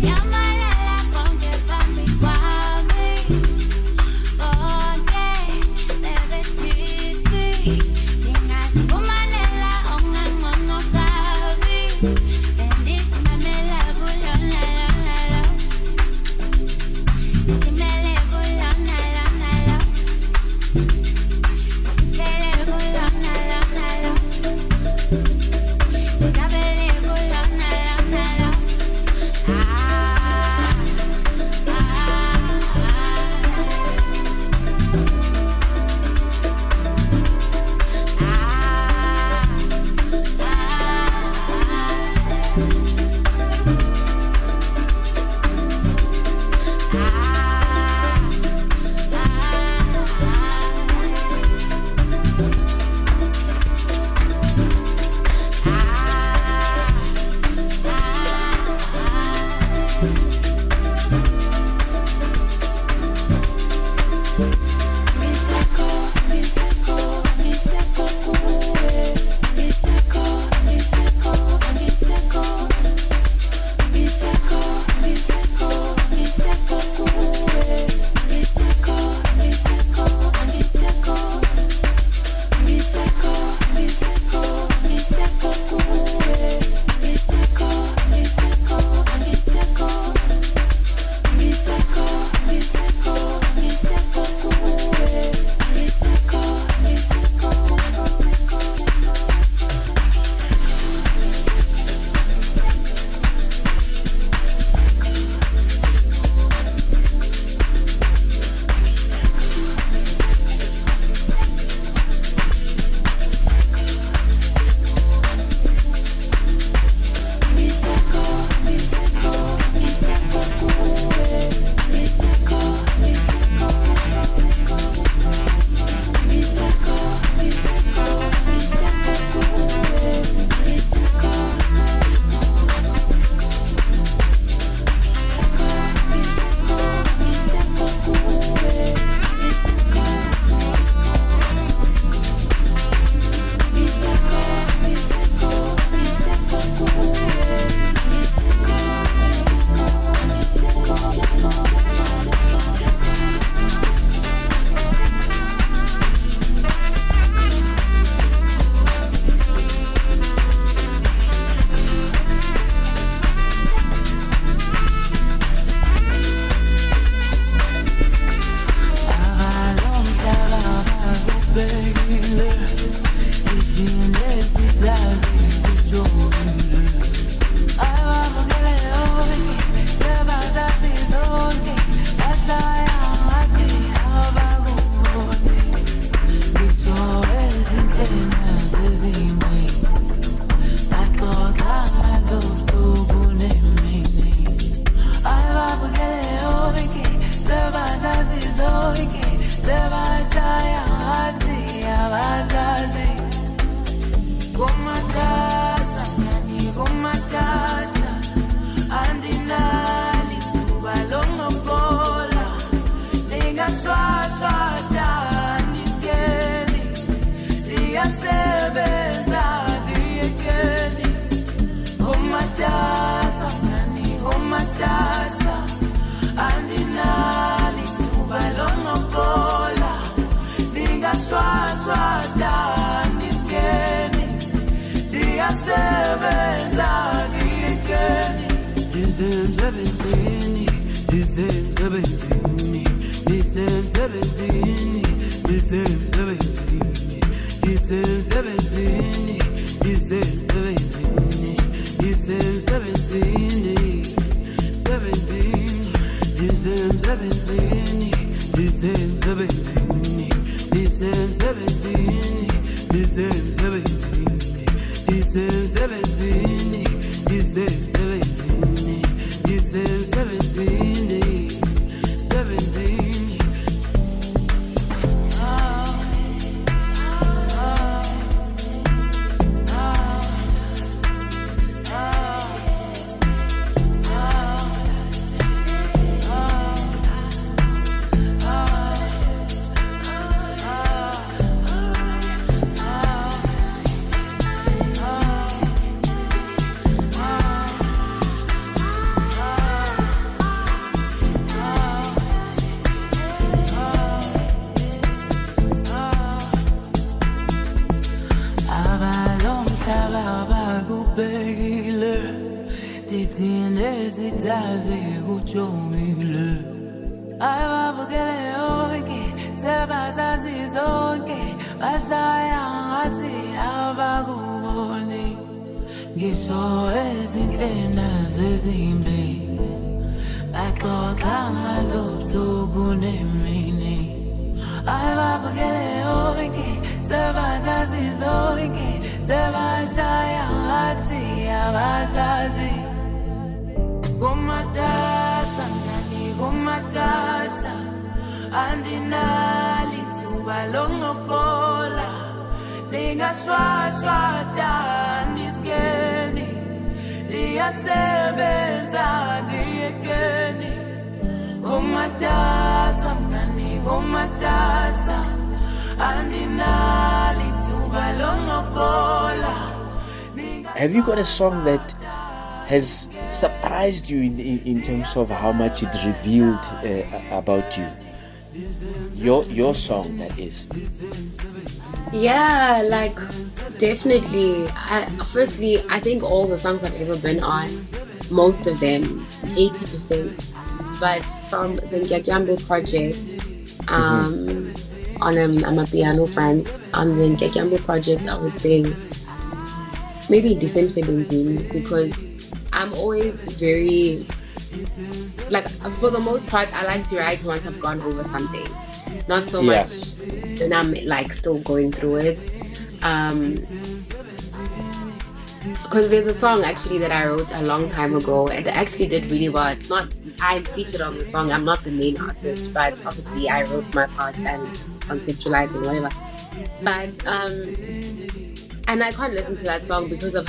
Yamalala konke phambi kwami Have you got a song that has surprised you in terms of how much it revealed about you? Your song, that is. Yeah, like definitely. Firstly, I think all the songs I've ever been on, most of them, 80%, but from the Ngisenkingeni project, on Amapiano friends, on the Ngisenkingeni project, I would say maybe Ngisenkingeni, because I'm always very, like, for the most part, I like to write once I've gone over something, not so much when I'm like still going through it. Because there's a song actually that I wrote a long time ago, and it actually did really well. It's not, I'm featured on the song, I'm not the main artist, but obviously I wrote my part and conceptualized and whatever. But and I can't listen to that song because I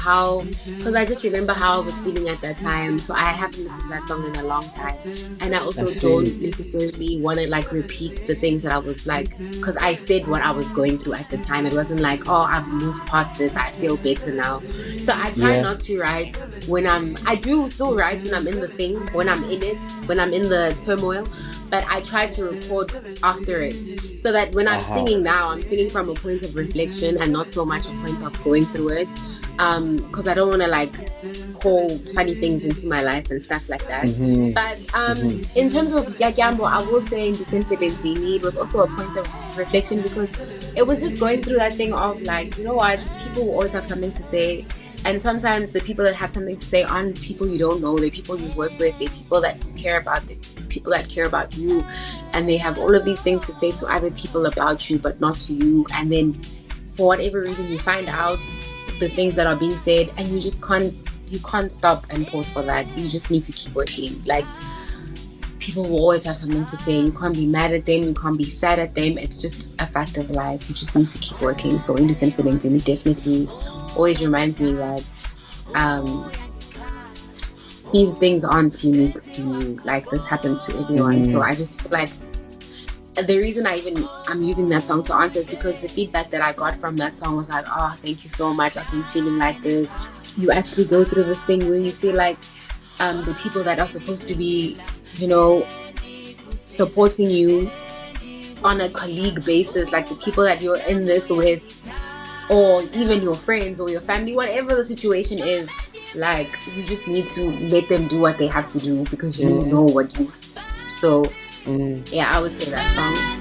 just remember how I was feeling at that time. So I haven't listened to that song in a long time. And I also don't necessarily want to like repeat the things that I was like, because I said what I was going through at the time. It wasn't like, oh, I've moved past this, I feel better now. So I try not to write I do still write when I'm in the thing, when I'm in it, when I'm in the turmoil. But I try to record after it, so that when I'm singing now, I'm singing from a point of reflection and not so much a point of going through it. Because I don't want to like call funny things into my life and stuff like that. But in terms of Ngisenkingeni, I will say in Ngisenkingeni, it was also a point of reflection, because it was just going through that thing of like, you know what, people will always have something to say. And sometimes the people that have something to say aren't people you don't know. They're people you work with. They're people that you care about. People that care about you, and they have all of these things to say to other people about you, but not to you. And then for whatever reason, you find out the things that are being said, and you just can't stop and pause for that. You just need to keep working. Like, people will always have something to say. You can't be mad at them, you can't be sad at them. It's just a fact of life. You just need to keep working. So in Ngisenkingeni, it definitely always reminds me that these things aren't unique to you. Like, this happens to everyone. So I just feel like the reason I'm using that song to answer is because the feedback that I got from that song was like, oh, thank you so much. I've been feeling like this. You actually go through this thing where you feel like the people that are supposed to be, you know, supporting you on a colleague basis, like the people that you're in this with, or even your friends or your family, whatever the situation is, like, you just need to let them do what they have to do, because you know what you have to do. So yeah, I would say that song.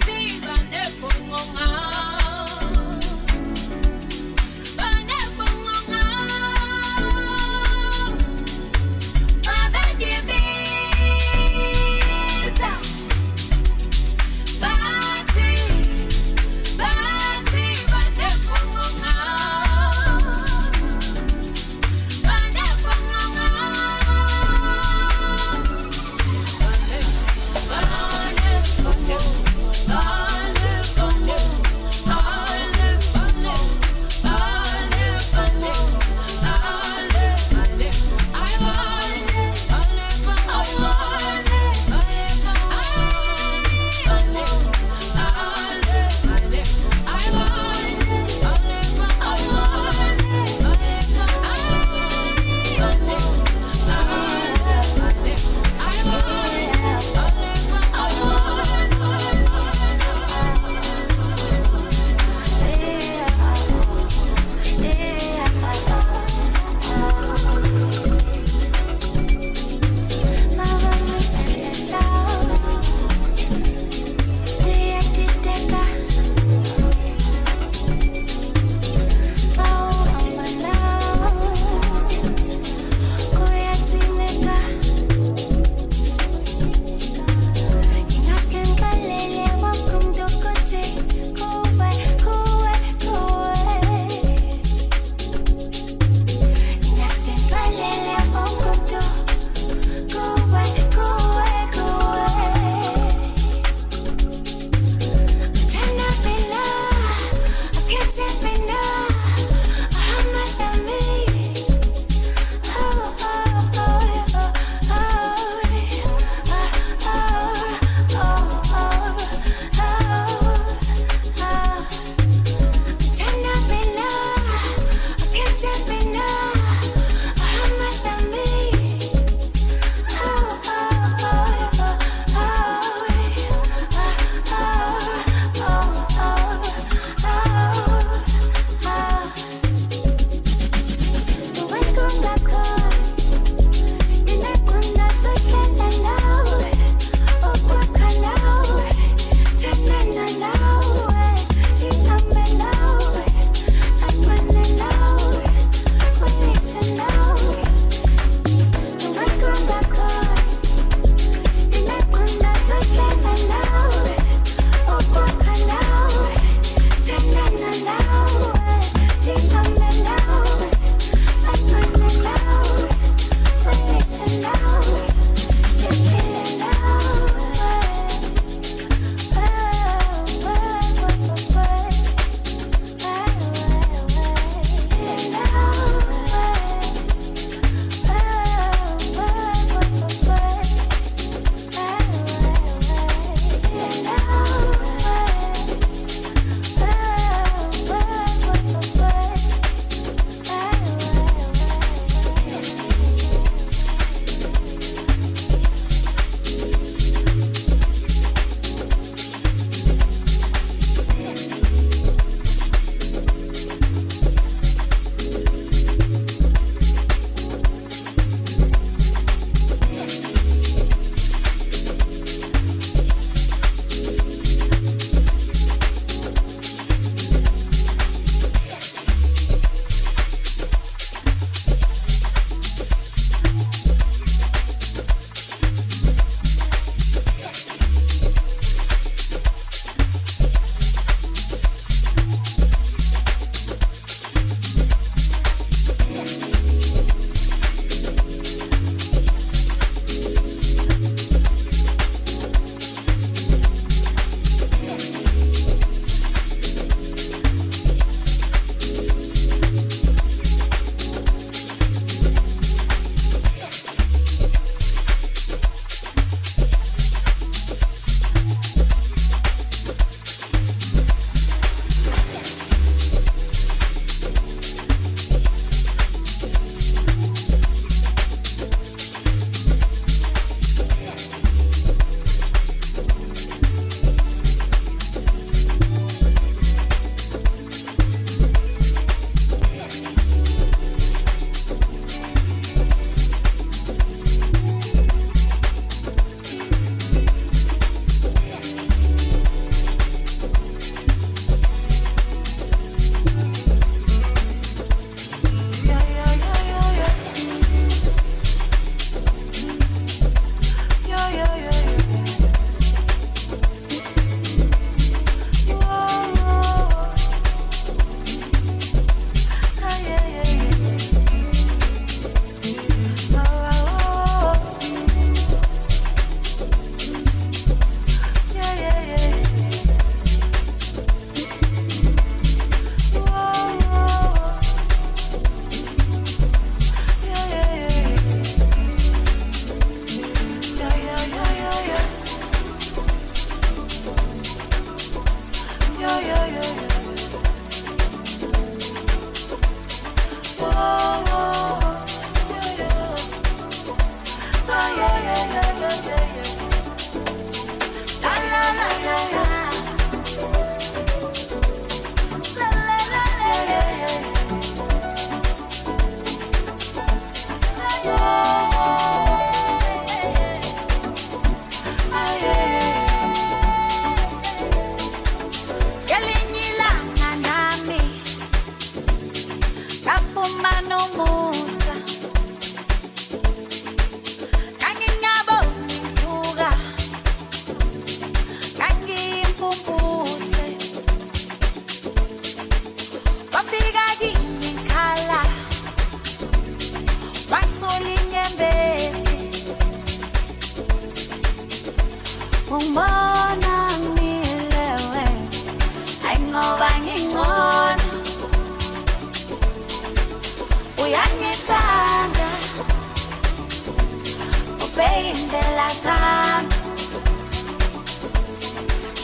indlela zami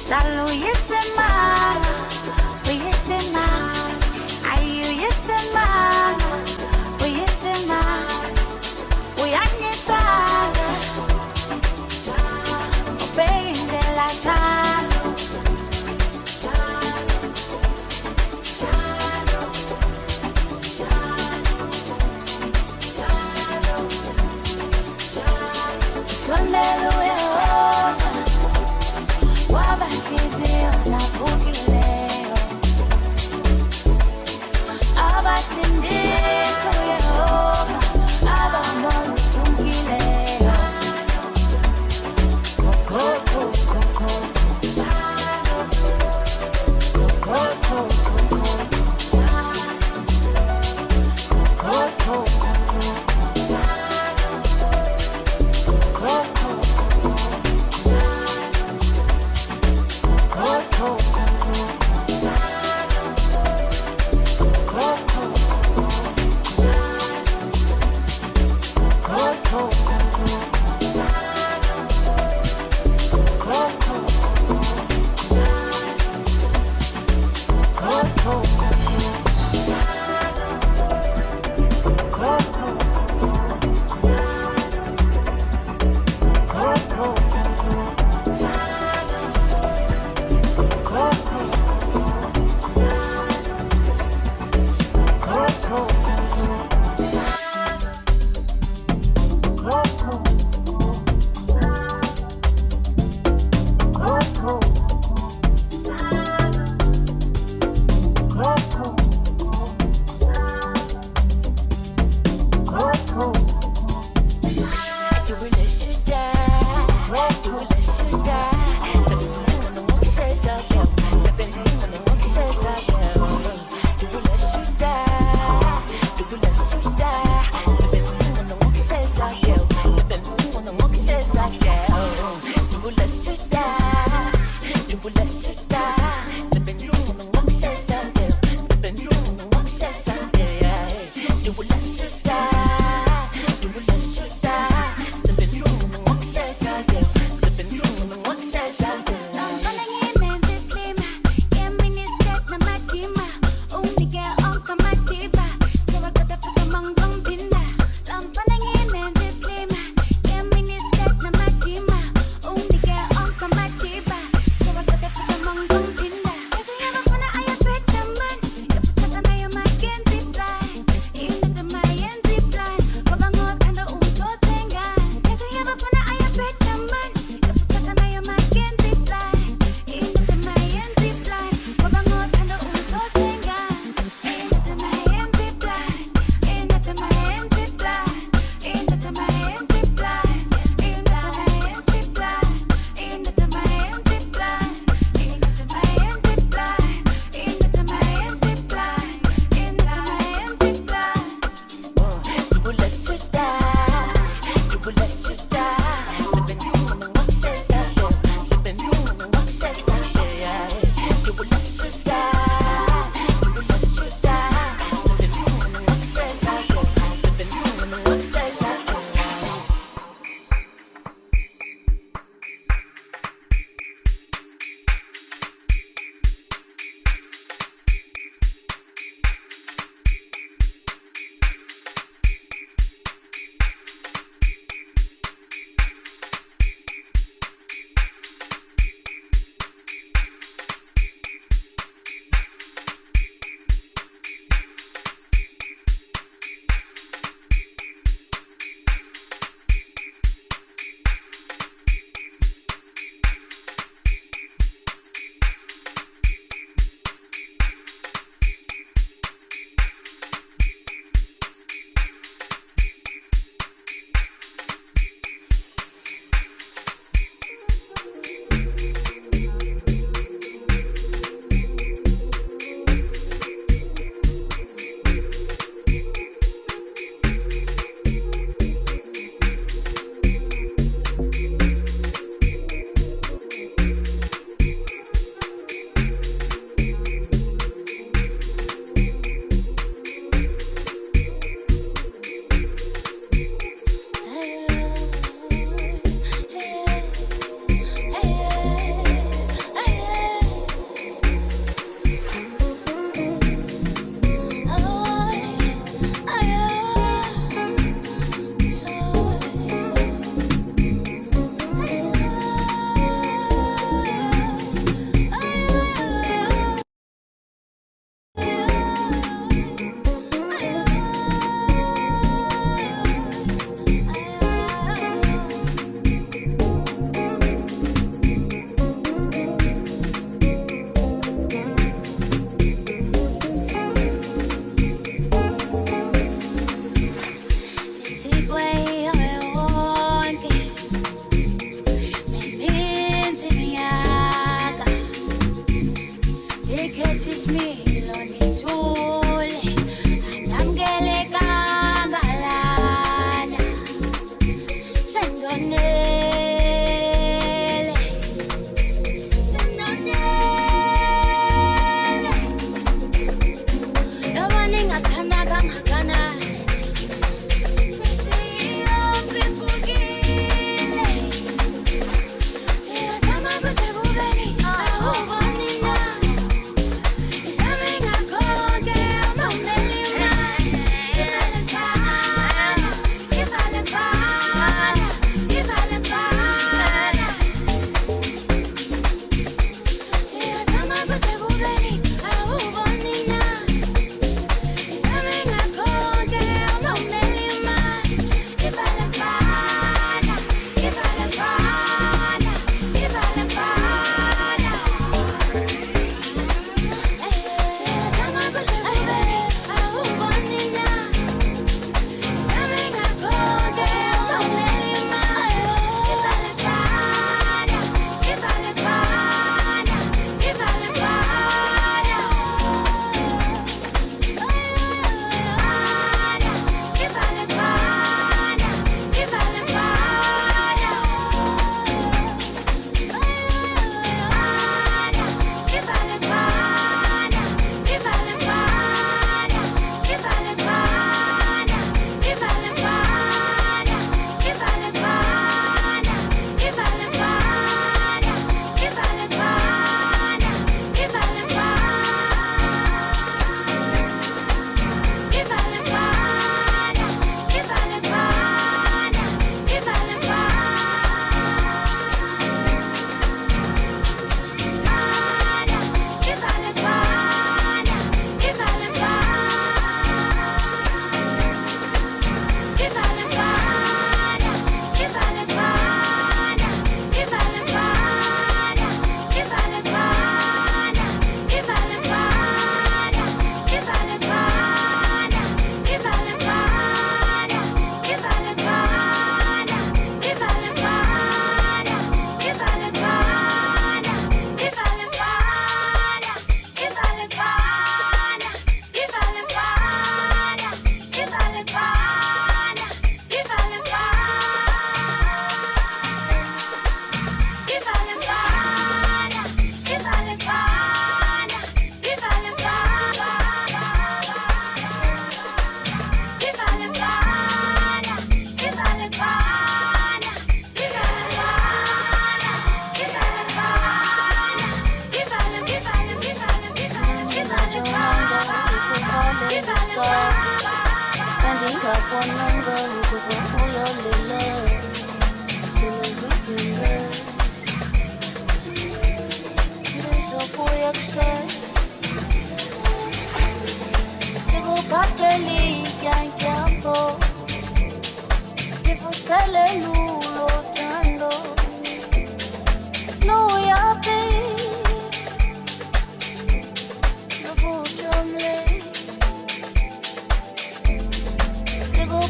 Dhludhlu uyisimanga uyisimanga ayi uyisimanga uyisimanga uyangithanda ube indlela zami Sondela uyehova waba nhliziyo zavukileyo abasindiso uyehova abamoya uthungileyo teach me, Lord, tool. And I'm getting gangalana. Sendonele. Sendonele. No one in a kanaga magana.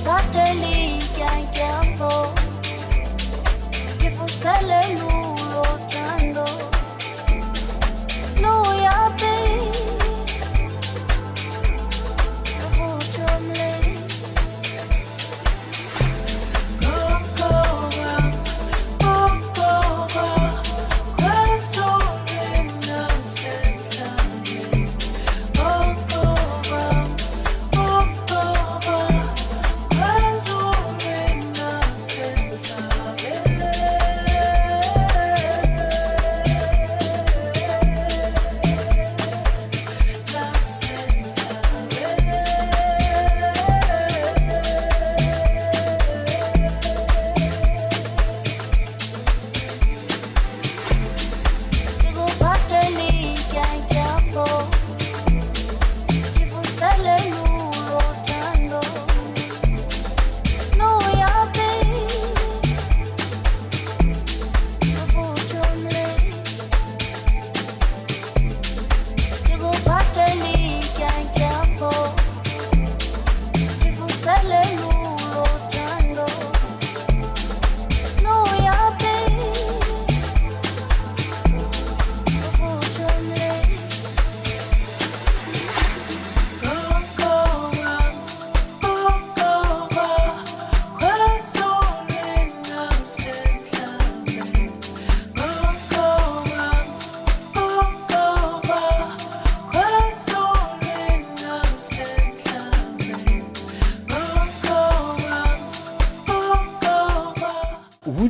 Got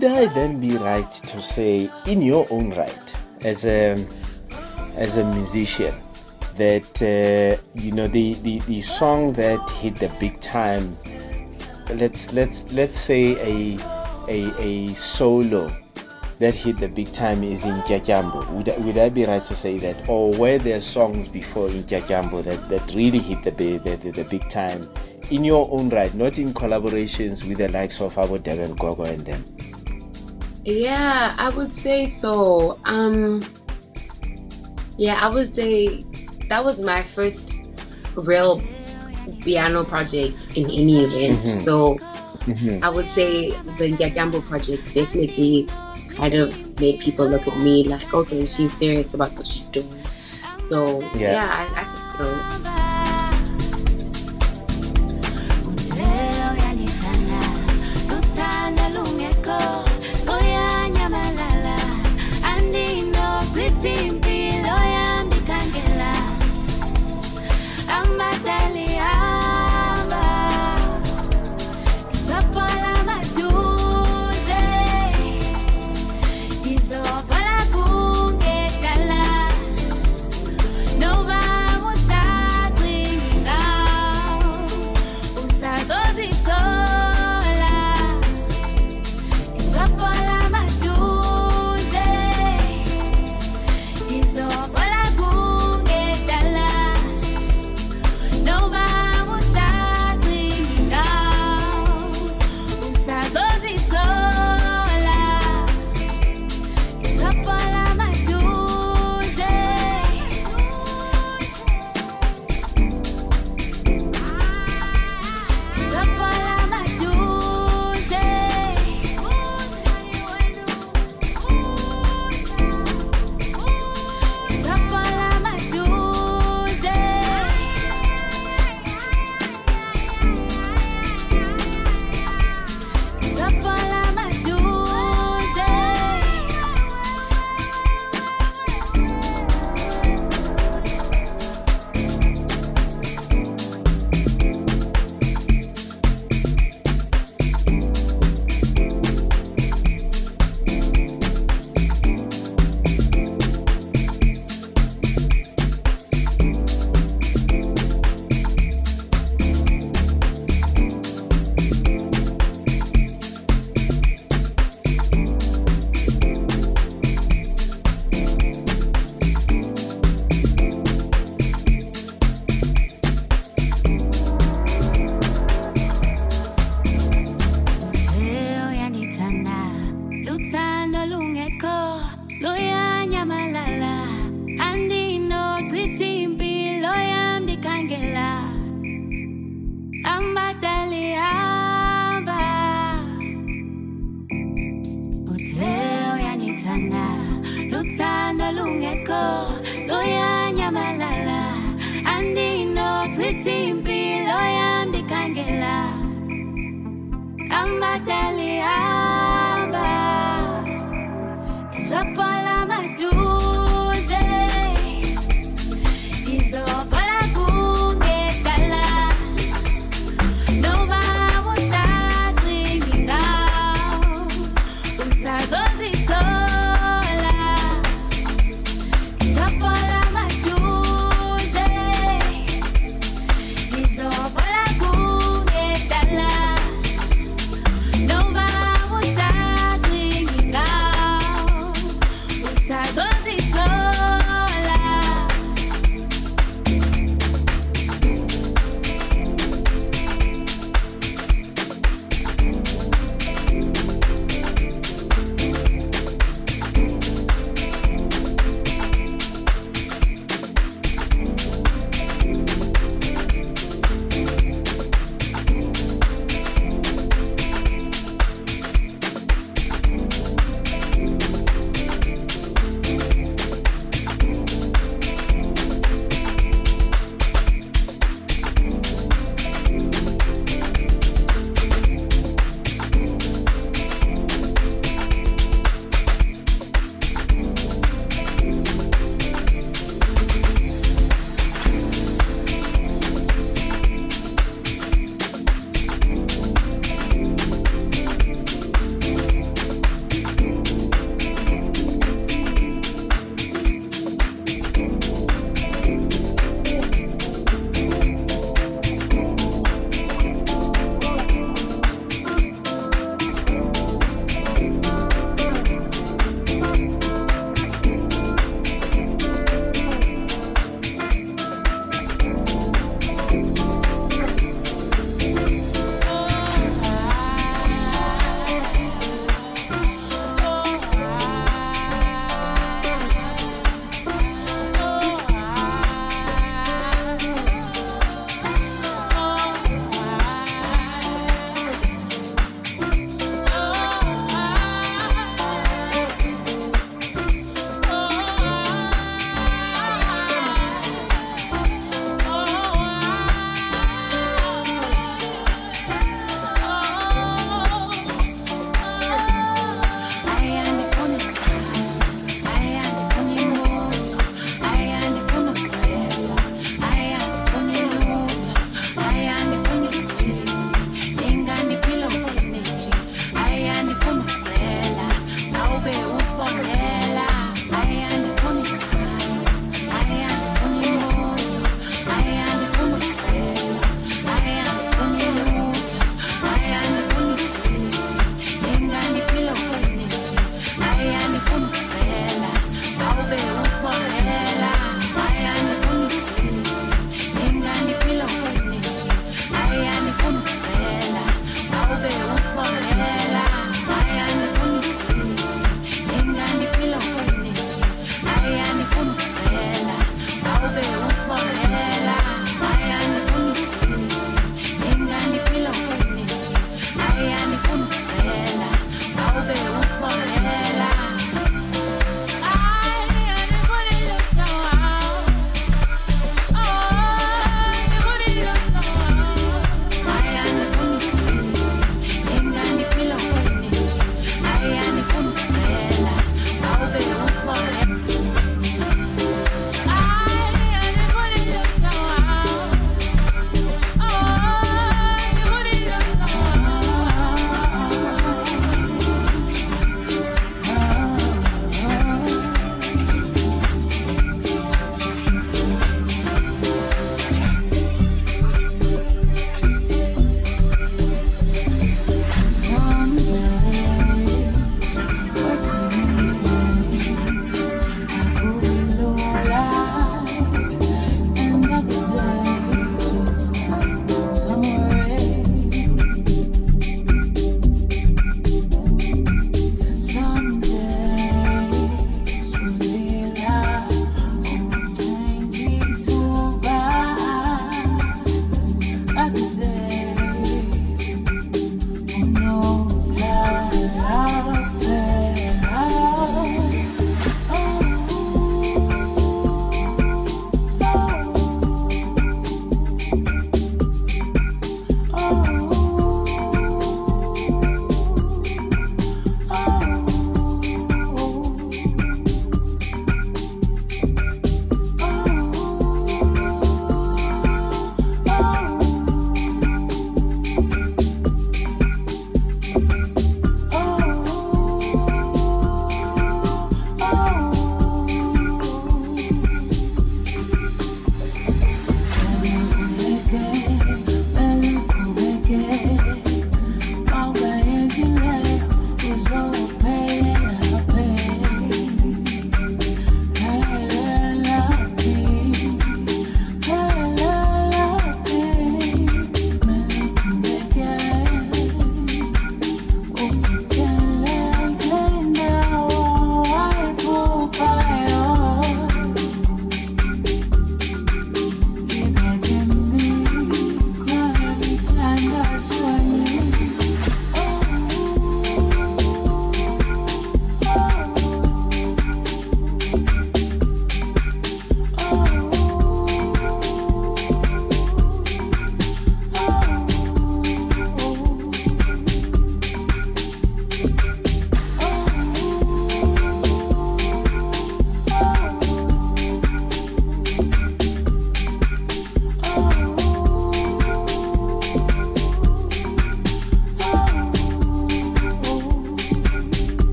would I then be right to say, in your own right, as a musician, that the song that hit the big time, let's say a solo that hit the big time is in Nkyakyambo? Would I be right to say that, or were there songs before in Nkyakyambo that really hit the big time in your own right, not in collaborations with the likes of Abidoza, Gogo and them? Yeah, I would say so. Yeah, I would say that was my first real piano project in any event. So I would say the Nkyakyambo project definitely kind of made people look at me like, okay, she's serious about what she's doing. So yeah, I think so.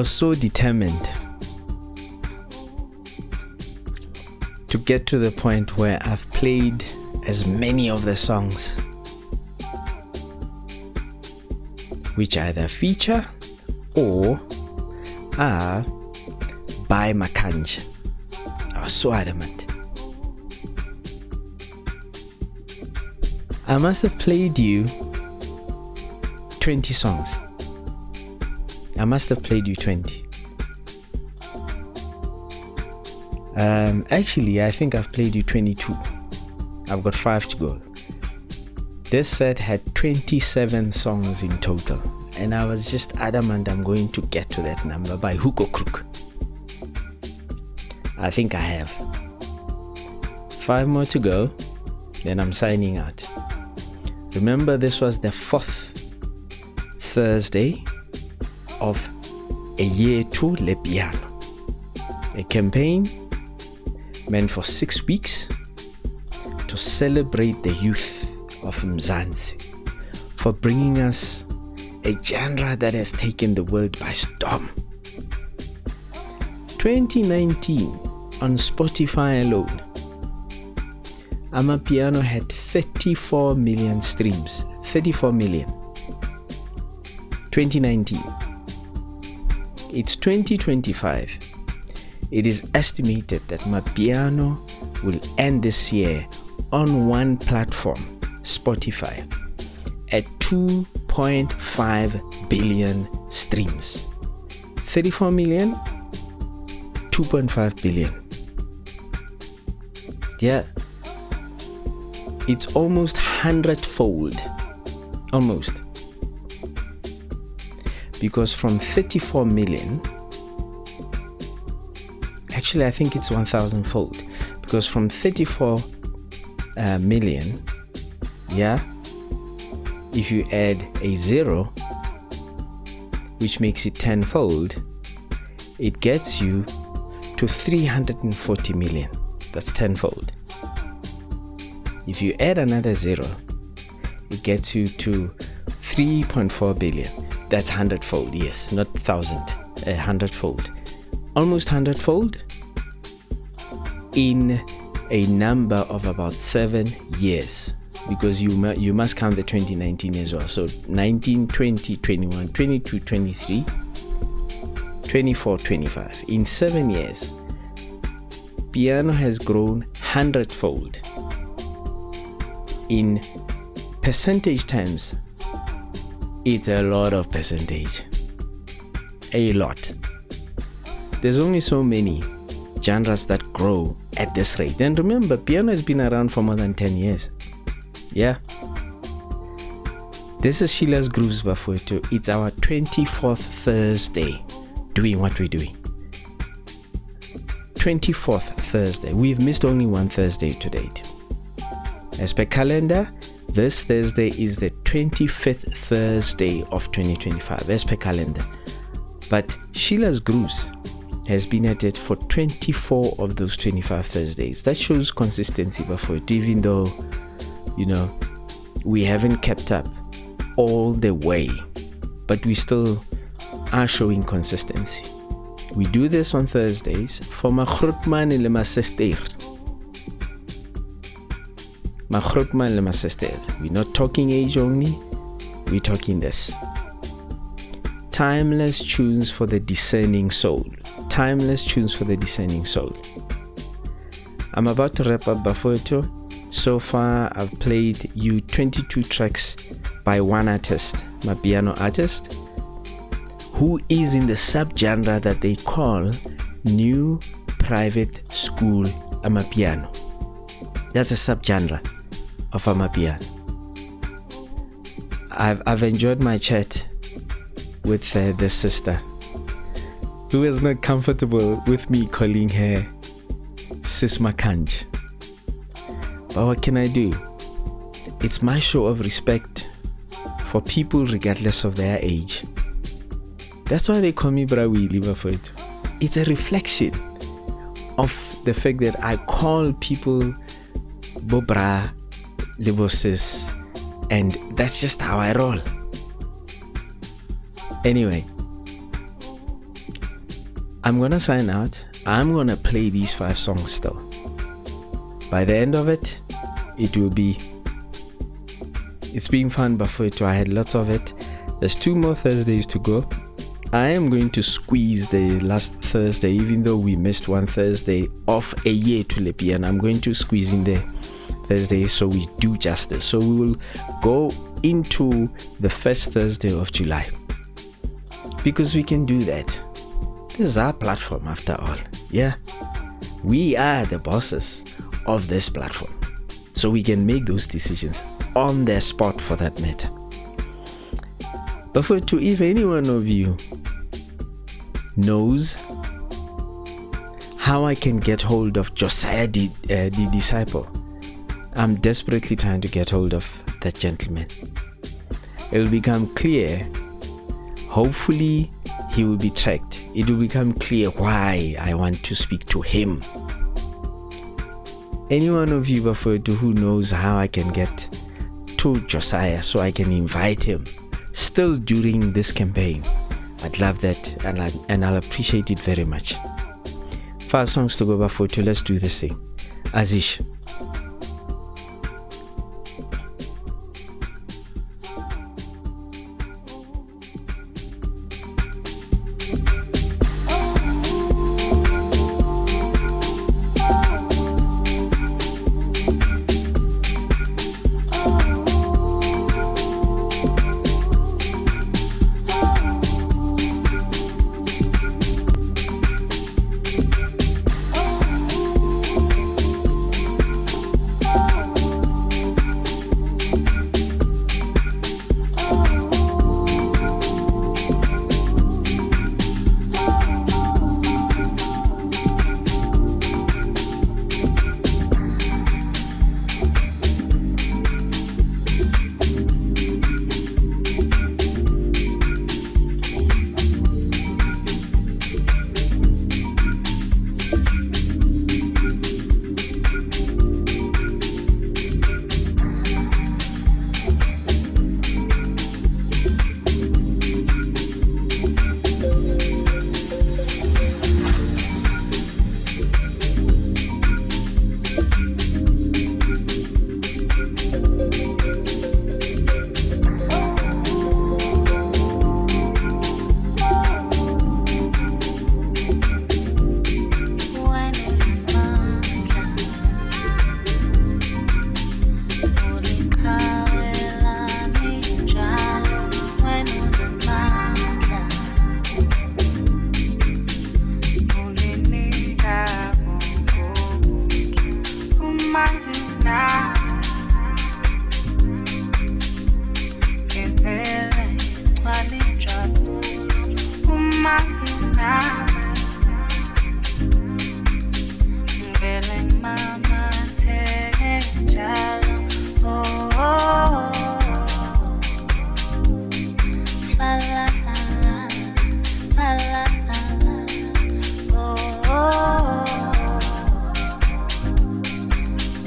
was so determined to get to the point where I've played as many of the songs which either feature or are by Makhanj. I was so adamant. I must have played you 20 songs. I must have played you 20. Actually, I think I've played you 22. I've got 5 to go. This set had 27 songs in total, and I was just adamant I'm going to get to that number by hook or crook. I think I have. 5 more to go, then I'm signing out. Remember, this was the 4th Thursday of a year to Le Piano, a campaign meant for 6 weeks to celebrate the youth of Mzansi for bringing us a genre that has taken the world by storm. 2019, on Spotify alone, Amapiano had 34 million streams. 34 million. 2019. It's 2025. It is estimated that Amapiano will end this year on one platform, Spotify, at 2.5 billion streams. 34 million, 2.5 billion. Yeah, it's almost 100-fold. Almost. Because from 34 million, actually I think it's 1,000-fold. Because from 34 million, yeah, if you add a 0, which makes it 10-fold, it gets you to 340 million. That's 10-fold. If you add another 0, it gets you to 3.4 billion. That's 100-fold, yes, not 1,000, 100-fold. Almost 100-fold in a number of about 7 years, because you must count the 2019 as well. So 19, 20, 21, 22, 23, 24, 25. In 7 years, piano has grown 100-fold. In percentage terms, it's a lot of percentage. A lot. There's only so many genres that grow at this rate. And remember, piano has been around for more than 10 years. Yeah. This is Sheila's Grooves Bafweto. It's our 24th Thursday doing what we're doing. 24th Thursday. We've missed only one Thursday to date. As per calendar, this Thursday is the 25th Thursday of 2025, as per calendar. But Sheila's Grooves has been at it for 24 of those 25 Thursdays. That shows consistency before it, even though, you know, we haven't kept up all the way, but we still are showing consistency. We do this on Thursdays for Makhanj le Masester. Makhanj le Masester. We're not talking age only, we're talking this. Timeless tunes for the discerning soul. Timeless tunes for the discerning soul. I'm about to wrap up Bafweto. So far, I've played you 22 tracks by one artist, my piano artist, who is in the subgenre that they call New Private School Amapiano. That's a subgenre of Amapiano. I've enjoyed my chat with this sister, who is not comfortable with me calling her Sis Makhanj. But what can I do? It's my show of respect for people regardless of their age. That's why they call me Bra Willy Bafweto. It's a reflection of the fact that I call people Bobra, Libosis, and that's just how I roll. Anyway, I'm gonna sign out. I'm gonna play these 5 songs still. By the end of it, it will be, it's been fun, Bafwetu. I had lots of it. There's 2 more Thursdays to go. I am going to squeeze the last Thursday, even though we missed one Thursday off a year to Lepi, and I'm going to squeeze in the Thursday so we do justice. So we will go into the first Thursday of July, because we can do that. This is our platform after all. Yeah, we are the bosses of this platform, so we can make those decisions on the spot, for that matter. But if any one of you knows how I can get hold of Josiah the disciple, I'm desperately trying to get hold of that gentleman. It will become clear. Hopefully he will be tracked. It will become clear why I want to speak to him. Any one of you who knows how I can get to Josiah so I can invite him still during this campaign, I'd love that, and I'll appreciate it very much. 5 songs to go Bafwetu. Let's do this thing. Azish.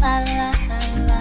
La la la la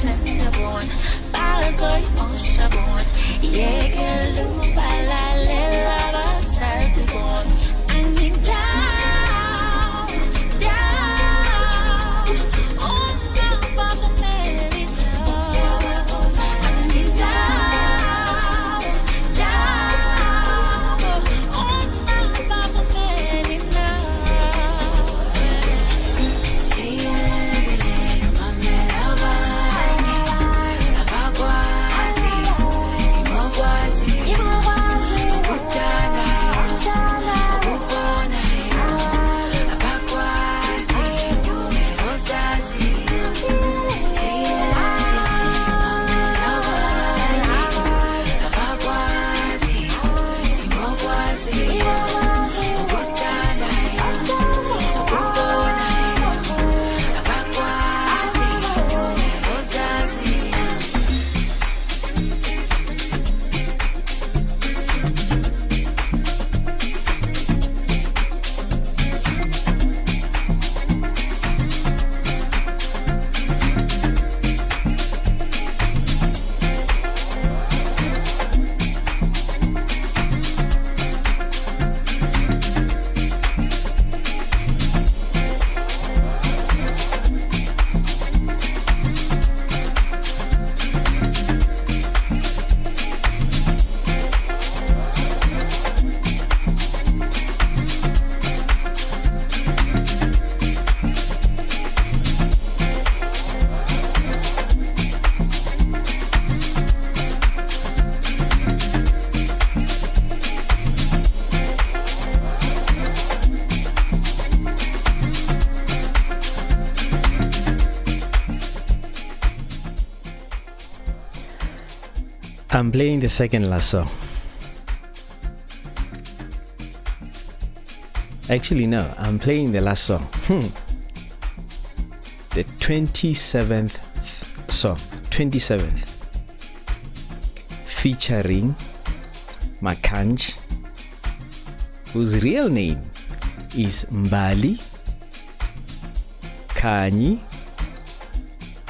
sendabon balazoy oshabon yekelu balalela basazibon I need down down on my bottom I need down down on my bottom I'm playing the second last song. Actually, no, I'm playing the last song. The 27th song. 27th. Featuring Makhanj, whose real name is Mbali Khanyi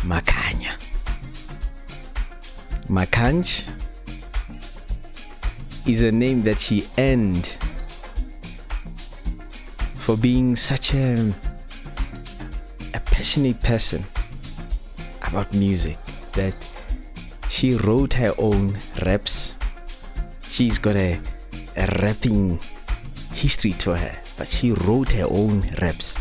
Makhanya. Makhanj is a name that she earned for being such a passionate person about music that she wrote her own raps. She's got a rapping history to her, but she wrote her own raps.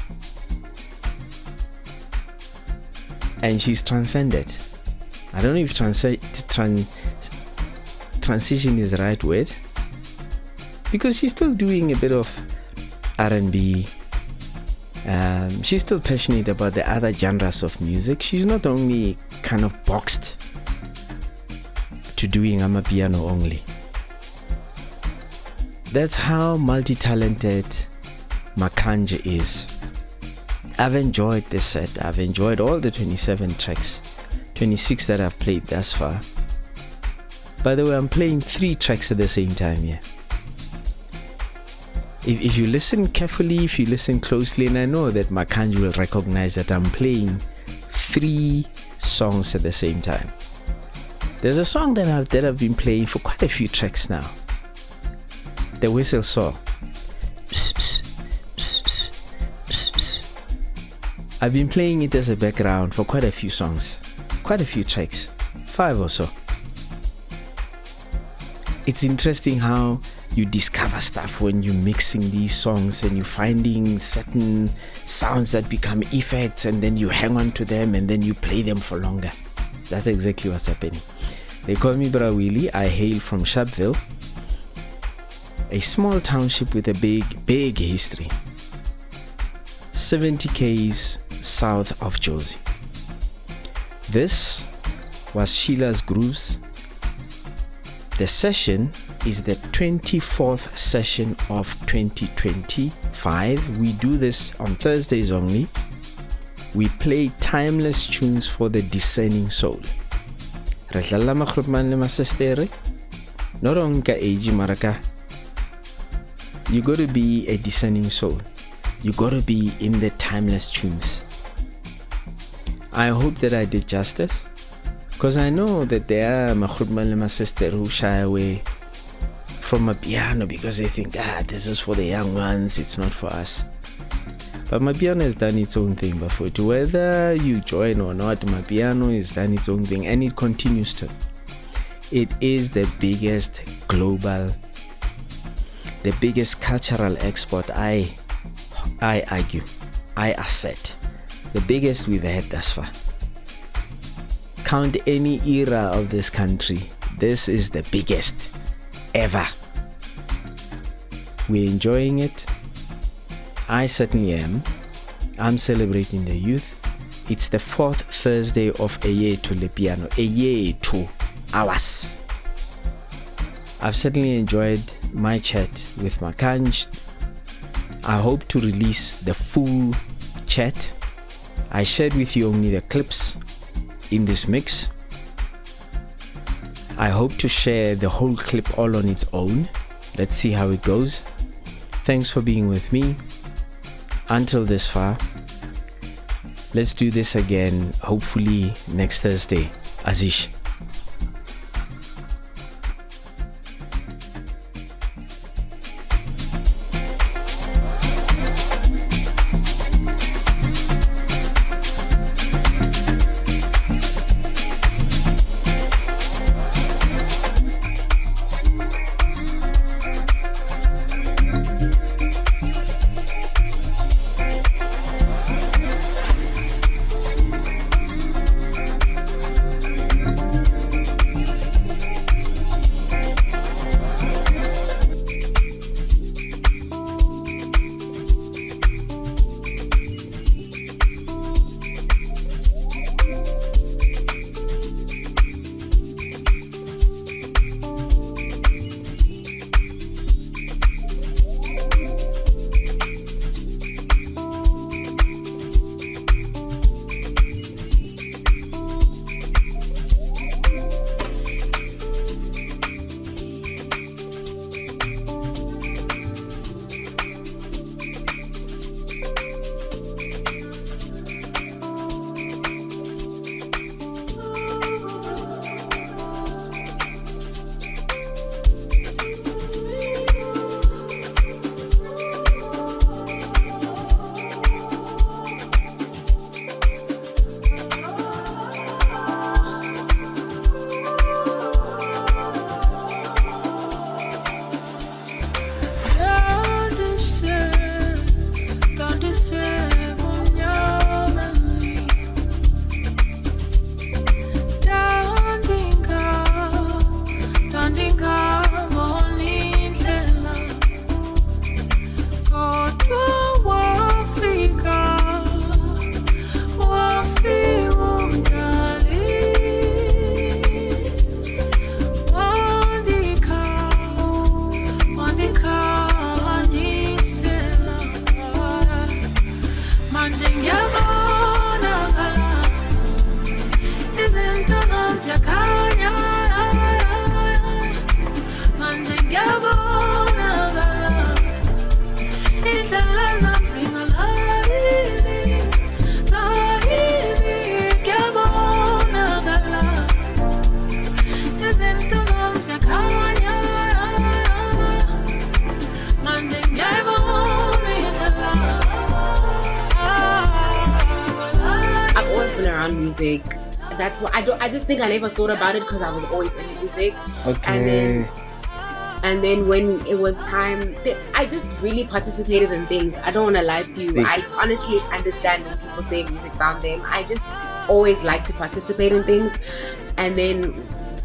And she's transcended. I don't know if transition is the right word, because she's still doing a bit of R&B. She's still passionate about the other genres of music. She's not only kind of boxed to doing Amapiano only. That's how multi-talented Makhanj is. I've enjoyed this set. I've enjoyed all the 27 tracks, 26 that I've played thus far. By the way, I'm playing 3 tracks at the same time here. If you listen carefully, if you listen closely, and I know that Makhanj will recognize that I'm playing 3 songs at the same time. There's a song that I've been playing for quite a few tracks now. The whistle saw. I've been playing it as a background for quite a few songs, quite a few tracks, 5 or so. It's interesting how you discover stuff when you're mixing these songs and you're finding certain sounds that become effects, and then you hang on to them and then you play them for longer. That's exactly what's happening. They call me Bra Willy. I hail from Sharpeville, a small township with a big history. 70 k's south of Jozi. This was Sheila's Grooves. The session is the 24th session of 2025. We do this on Thursdays only. We play timeless tunes for the discerning soul. Not only age maraka. You got to be a discerning soul. You got to be in the timeless tunes. I hope that I did justice. Because I know that there are my sister who shy away from a piano because they think, this is for the young ones, it's not for us. But Amapiano has done its own thing before. Whether you join or not, Amapiano has done its own thing, and it continues to. It is the biggest global, the biggest cultural export, I argue, I assert, the biggest we've had thus far. Count any era of this country, this is the biggest ever. We're enjoying it. I certainly am. I'm celebrating the youth. It's the 4th Thursday of a year to le piano, a year to hours. I've certainly enjoyed my chat with Makhanj. I hope to release the full chat. I shared with you only the clips in this mix. I hope to share the whole clip all on its own. Let's see how it goes. Thanks for being with me until this far. Let's do this again, hopefully next Thursday. Azish. Music. That's what I just think I never thought about it because I was always in music. Okay. And then when it was time, I just really participated in things. I don't want to lie to you. I honestly understand when people say music found them. I just always like to participate in things. And then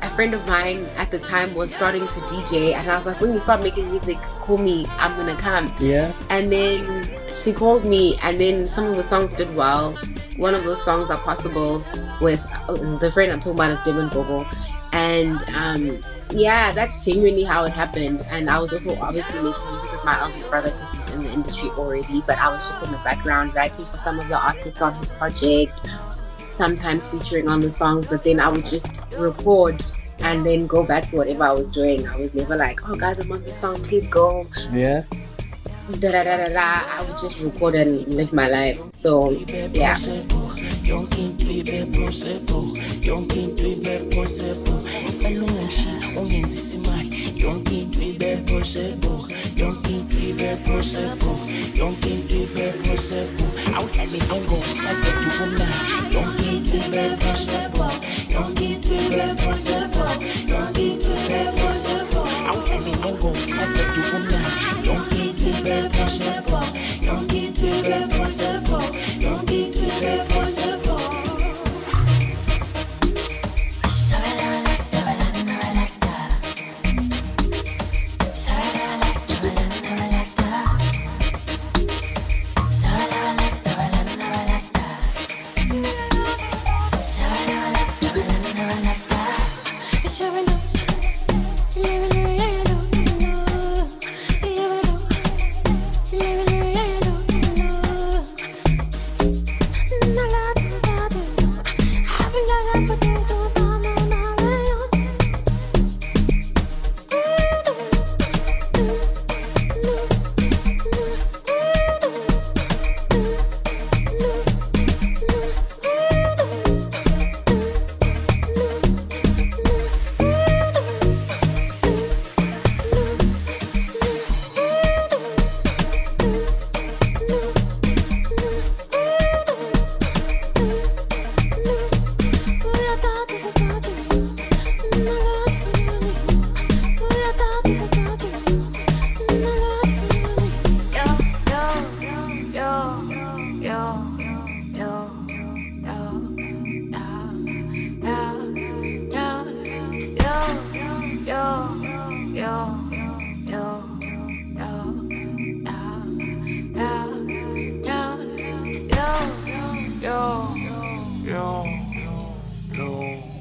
a friend of mine at the time was starting to DJ, and I was like, when you start making music, call me, I'm gonna come. Yeah. And then she called me, and then some of the songs did well. One of those songs are Possible with the friend I'm talking about is Devin Bobo. And yeah, that's genuinely how it happened. And I was also obviously making music with my eldest brother because he's in the industry already, but I was just in the background writing for some of the artists on his project, sometimes featuring on the songs, but then I would just record and then go back to whatever I was doing. I was never like, oh guys, I'm on this song, please go. Yeah. da da da da da, I would just record and live my life. So yeah. Yo.